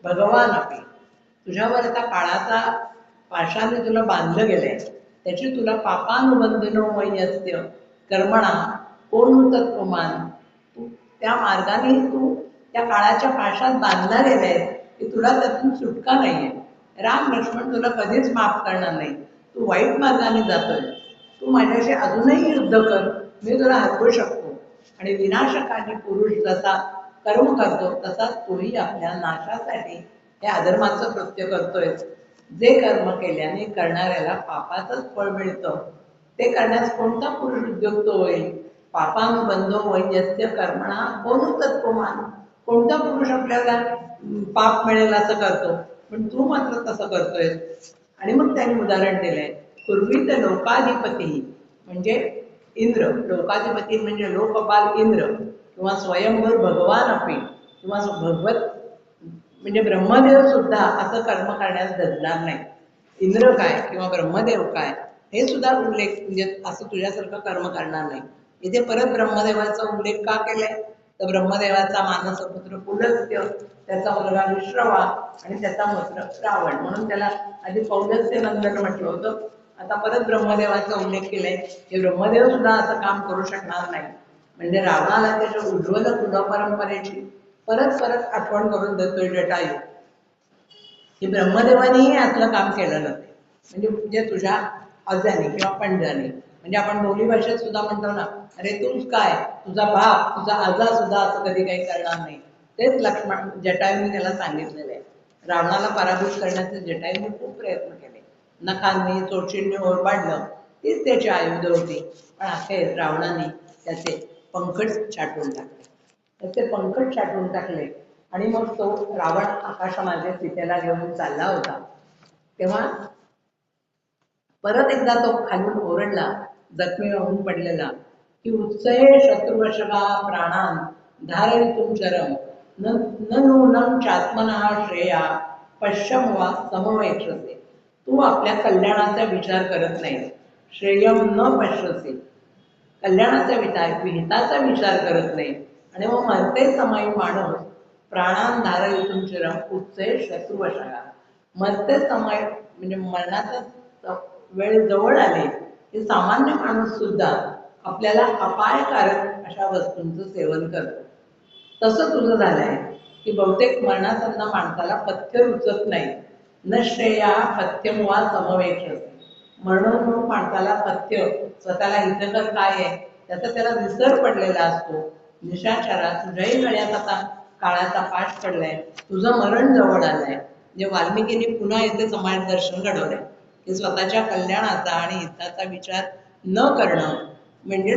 भगवान अपि. तुझ्यावर आता काळाचा पाशाने तुला बांधलं गेलंय. त्याची तुला पापानुबंधनो वै यस्य कर्मणः कोनु तत्पुमान्. तू त्या मार्गाने तू त्या काळाच्या पाशात बांधला गेलाय की तुला त्यातून सुटका नाहीये. राम लक्ष्मण तुला कधीच माफ करणार नाही. तू वाईट मार्गाने जातोय. तू माझ्याशी अजूनही युद्ध कर, मी तुला हरवू शकतो. आणि विनाशकाली पुरुष जसा कर्म करतो तसाच तोही आपल्या नाशासाठी हे अधर्माचं कृत्य करतोय. जे कर्म केल्याने करणाऱ्याला पापाचंच फळ मिळतं ते करण्यास कोणता पुरुष उद्युक्त होईल. पापानुबंधो वै यस्य कर्मणः कोनु तत्पुमान्. कोणता पुरुष आपल्याला पाप मिळेल असं करतो. पण तू मात्र तसं करतोय. आणि मग त्यांनी उदाहरण दिलंय कुर्वीत लोकाधिपती म्हणजे इंद्र. लोकाधिपती म्हणजे लोकपाल इंद्र किंवा स्वयंवर भगवान अपि किंवा भगवत म्हणजे ब्रह्मदेव सुद्धा असं कर्म करण्यास धजणार नाही. इंद्र काय किंवा ब्रह्मदेव काय हे सुद्धा उल्लेख म्हणजे असं तुझ्यासारखं कर्म करणार नाही. इथे परत ब्रह्मदेवाचा उल्लेख का केलाय तर ब्रह्मदेवाचा मानसपुत्र पुलस्त्य, त्याचा मुलगा विश्रवा आणि त्याचा पुत्र रावण म्हणून त्याला आधी पौलस्त्य नंदन म्हटलं होतं. आता परत ब्रह्मदेवाचा उल्लेख केलाय की ब्रह्मदेव सुद्धा असं काम करू शकणार नाही. म्हणजे रावणाला त्याच्या उज्ज्वल कुलपरंपरेची परत परत आठवण करून देतोय जटायू की ब्रह्मदेवानेही असलं काम केलं नव्हते. म्हणजे तुझ्या आजाने किंवा पंजाने म्हणजे आपण बोली भाषेत सुद्धा म्हणतो ना अरे तूच काय तुझा बाप तुझा आजा सुद्धा असं कधी काही करणार नाही. तेच लक्ष्मण जटायूने त्याला सांगितलेलं आहे. रावणाला पराभूत करण्याचे जटायूने खूप प्रयत्न केले. नखांनी चोचींनी ओरबाडलं तीच त्याची आयुध होती. पण अखेर रावणाने त्याचे पंखड छाटून टाकले. त्याचे पंखड छाटून टाकले आणि मग तो रावण आकाशामार्गे सीतेला घेऊन चालला होता. तेव्हा परत एकदा तो खालून ओरडला जखमी होऊन पडलेला की उत्सहे शत्रुवशका प्राणान धारयितुं चरम न नूनं चात्मनः श्रेया पश्यम वा समवेक्षसे. तू आपल्या कल्याणाचा विचार करत नाही. श्रेयम न पश्यसे कल्याणाचा विचार विहिताचा विचार करत नाही आणि मग मरते समय माणूस प्राणान धारवितून चिरम उत्से शत्रुवशा. मरते समय म्हणजे मरणाचा वेळ जवळ आले की सामान्य माणूस सुद्धा आपल्याला अपायकारक अशा वस्तूंचं सेवन करतो. तसं तुझं झालंय की बहुतेक मरणासन्न माणसाला पथ्य रुचत नाही. न श्रेया पथ्यम वा समवेक्षस. म्हणून माणसाला पथ्य स्वतःला हितकर काय आहे त्याचा त्याला विसर पडलेला असतो. निशाचरा तुझ्याही गळ्यात आता काळाचा पाश पडलाय. तुझं मरण जवळ आलंय. म्हणजे वाल्मिकीने पुन्हा येथे समाज दर्शन घडवलंय की स्वतःच्या कल्याणाचा आणि हिताचा विचार न करणं म्हणजे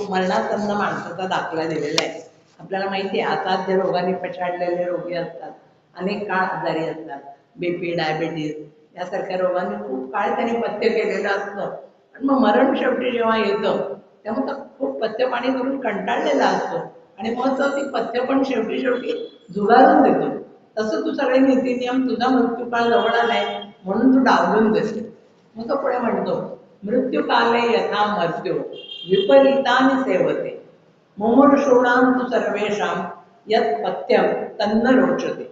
मरणासन्न माणसाचा दाखला दिलेला आहे. आपल्याला माहिती आहे असाध्य रोगाने पछाडलेले रोगी असतात, अनेक काळ आजारी असतात, बीपी डायबिटीज यासारख्या रोगांनी खूप काळ त्यांनी पथ्य केलेलं असतं आणि मग मरण शेवटी जेव्हा येतं तेव्हा तर खूप पथ्य पाणी करून कंटाळलेला असतो आणि मग तो ती पथ्य पण शेवटी शेवटी झुगारून देतो. तसं तू सगळे नीतिनियम तुझा मृत्यूकाळ जवळ आलाय म्हणून तू डावलून देतो. मग तो पुढे म्हणतो मृत्यूकाले यथा मर्त्यो विपरीतानि सेवते मुमुर्षूणां तु सर्वेषां यत् पथ्यम तन्न रोचते.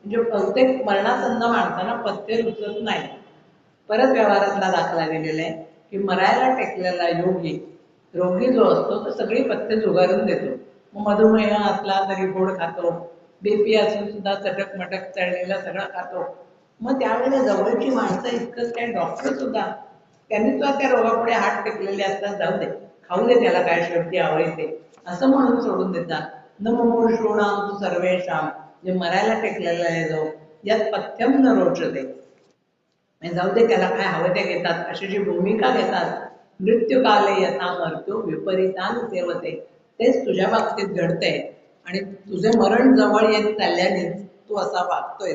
म्हणजे प्रत्येक मरणासन्न माणसाला पथ्य रुचत नाही. परत व्यवहारातला दाखला दिलेला आहे की मरायला टेकलेला रोगी जो असतो तो सगळी पथ्य झुगारून देतो. मग मधुमेह असला तरी गोड खातो, बीपी असून सुद्धा चटक मटक तळलेलं सगळं खातो. मग त्यावेळेला जवळची माणसं इतकंच काय डॉक्टर सुद्धा त्यांनी सुद्धा त्या रोगापुढे हात टेकलेले असतात. जाऊ दे खाऊ दे त्याला काय शेवटी आवडते असं म्हणून सोडून देतात. न मुमुर्षूणां तु सर्वेषां जे मरायला टेकलेलं आहे जो यात पथ्यम न रोचते जाऊ दे त्याला काय हवं ते घेतात अशी जी भूमिका घेतात. मृत्यूकाले यथा मर्त्यो विपरीतान सेवते. तेच तुझ्या बाबतीत घडतंय आणि तुझे मरण जवळ येत चालल्याने तू असा वागतोय.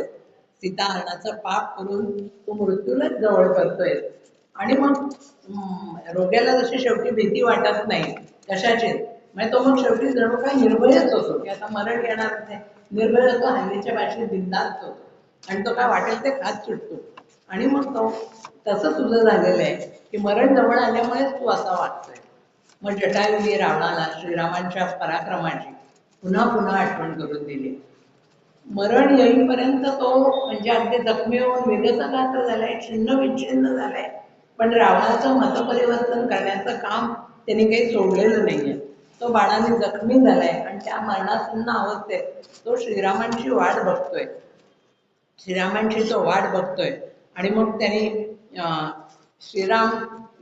सीताहरणाचं पाप करून तू मृत्यूलाच जवळ करतोय आणि मग रोग्याला जशी शेवटी भीती वाटत नाही कशाची म्हणजे तो मग शेवटी जणू काही निर्भयच होतो की आता मरण येणार नाही. निर्भय होतो, हल्लीच्या भाषेत बिंदास्त होतो आणि तो काय वाटेल ते खात सुटतो. आणि मग तो तसं तुझं झालेलं आहे की मरण जवळ आल्यामुळेच तू असा वागतोय. मग जटायुने रावणाला श्रीरामांच्या पराक्रमाची पुन्हा पुन्हा आठवण करून दिली. मरण येईपर्यंत तो म्हणजे अगदी जखमी होऊन विगतगात्र झालाय, छिन्न विच्छिन्न झालाय. पण रावणाचं मतपरिवर्तन करण्याचं काम त्यांनी काही सोडलेलं नाहीये. तो बाणाने जखमी झालाय आणि त्या मरणासन्न अवस्थेत तो श्रीरामांची वाट बघतोय. श्रीरामांची तो वाट बघतोय आणि मग त्यांनी श्रीराम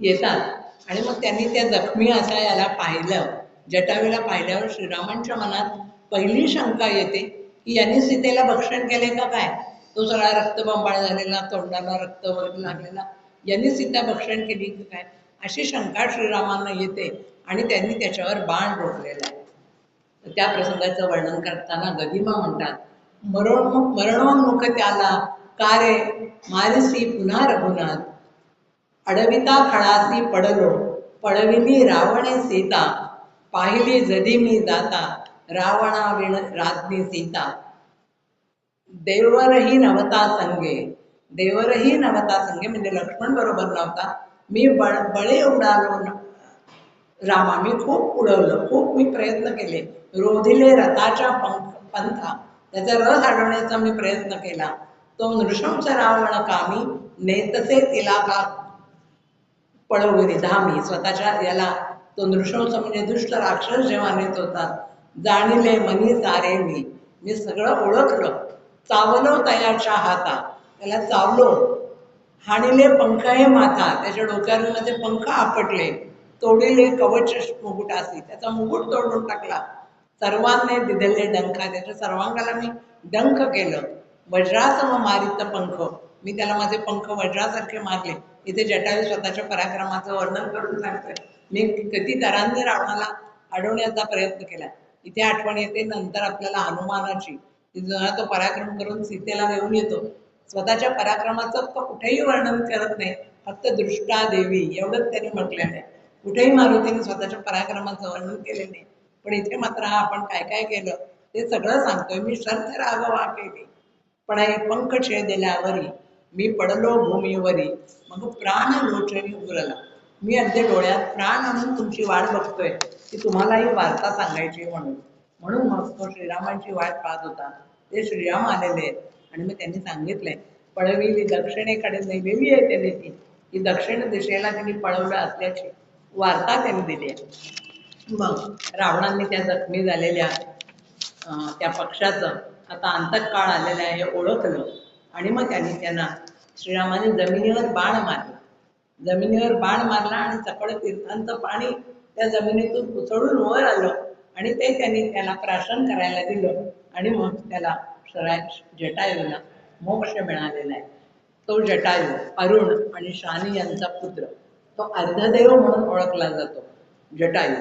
येतात आणि मग त्यांनी त्या जखमी असा याला पाहिलं. जटायूला पाहिल्यावर श्रीरामांच्या मनात पहिली शंका येते की यांनी सीतेला भक्षण केले का काय. तो सगळा रक्तबंबाळ झालेला, तोंडाला रक्त वगैरे लागलेला, यांनी सीता भक्षण केली की काय अशी शंका श्रीरामांना येते आणि त्यांनी त्याच्यावर बाण रोखलेला आहे. त्या प्रसंगाचं वर्णन करताना गदिमा म्हणतात मरणोन्मुख त्याला कारे मारिसी पुन्हा रघुनाथ अडविता खळासी पडलो पडविली रावणे सीता पाहिली जधी मी जाता रावणा विण राज्ञी सीता देवरही नवता संगे म्हणजे लक्ष्मण बरोबर नव्हता. मी बळे उडालो रामा, मी खूप उडवलं, खूप मी प्रयत्न केले. रोधिले रथाच्या पंथा, त्याचा रथ अडवण्याचा मी प्रयत्न केला. तो नृशंस रावण कामी नेतसे तिला का पळवली धामी. स्वतःच्या याला तो नृशंस म्हणजे दुष्ट राक्षस जेव्हा नेत होता. जाणिले मनी सारे मी सगळं ओळखलं. चावलो तयाच्या हाता, त्याला चावलो. हाणिले पंख हे माथा, त्याच्या डोक्यावर माझे पंख आपटले. तोडिले कवच मुकुटासी, त्याचा मुकुट तोडून टाकला. सर्वांनी दिलेले डंका, त्याच्या सर्वांगाला मी डंक केलं. वज्रासम मारित पंख, मी त्याला माझे पंख वज्रासारखे मारले. इथे जटायू स्वतःच्या पराक्रमाचं वर्णन करून सांगतोय. मी किती तरांनी रावणाला अडवण्याचा प्रयत्न केला. इथे आठवण येते नंतर आपल्याला हनुमानाची, जेव्हा तो पराक्रम करून सीतेला घेऊन येतो. स्वतःच्या पराक्रमाचं तो कुठेही वर्णन करत नाही, फक्त दृष्टा देवी एवढंच त्यांनी म्हटलेलं आहे. कुठेही मारुतीने स्वतःच्या पराक्रमाचं वर्णन केले नाही. पण इथे मात्र आपण काय काय केलं ते सगळं सांगतोय. मी शर्थ राघवा केली पण हे पंख छेदिल्यावरी, मी पडलो भूमीवरी मग प्राण लोचनी उरला. मी अगदी डोळ्यात प्राण आणून तुमची वाट बघतोय की तुम्हालाही वार्ता सांगायची म्हणून. म्हणून मग तो श्रीरामांची वाट पाहत होता. ते श्रीराम आलेले आहेत आणि मग त्यांनी सांगितलंय, पळविली दक्षिणेकडे नेलेली आहे त्यांनी ती, की दक्षिण दिशेला त्यांनी पळवलं असल्याची वार्ता त्यांनी दिली आहे. मग रावणांनी त्या जखमी झालेल्या त्या पक्षाचं आता अंतकाळ आलेला आहे हे ओळखलं आणि मग त्यांना श्रीरामाने जमिनीवर बाण मारला. जमिनीवर बाण मारला आणि चपळ तीर्थांचं पाणी त्या जमिनीतून उसळून वर आलं आणि ते त्यांनी त्याला प्राशन करायला दिलं आणि मग त्याला जटायूला मोक्ष मिळालेला आहे. तो जटायू अरुण आणि शानी यांचा पुत्र, तो अर्धदेव म्हणून ओळखला जातो. जटायू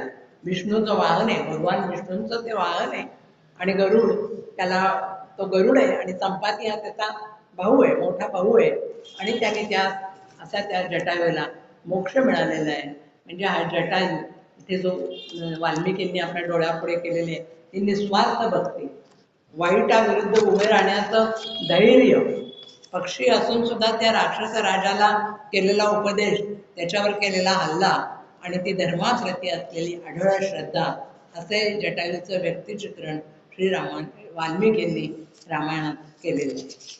विष्णूचं वाहन आहे, भगवान विष्णूंचं ते वाहन आहे. आणि गरुड त्याला, तो गरुड आहे आणि संपाती हा त्याचा भाऊ आहे, मोठा भाऊ आहे. आणि त्याने त्या जटायूला मोक्ष मिळालेला आहे. म्हणजे हा जटायू इथे जो वाल्मिकींनी आपल्या डोळ्यापुढे केलेली आहे ती निस्वार्थ भक्ती, वाईटाविरुद्ध उभे राहण्याचं धैर्य, पक्षी असून सुद्धा त्या राक्षस राजाला केलेला उपदेश, त्याच्यावर केलेला हल्ला आणि ती धर्माप्रती असलेली अढळ श्रद्धा, असे जटायूचं व्यक्तिचित्रण वाल्मिकींनी रामायणात केलेलं आहे.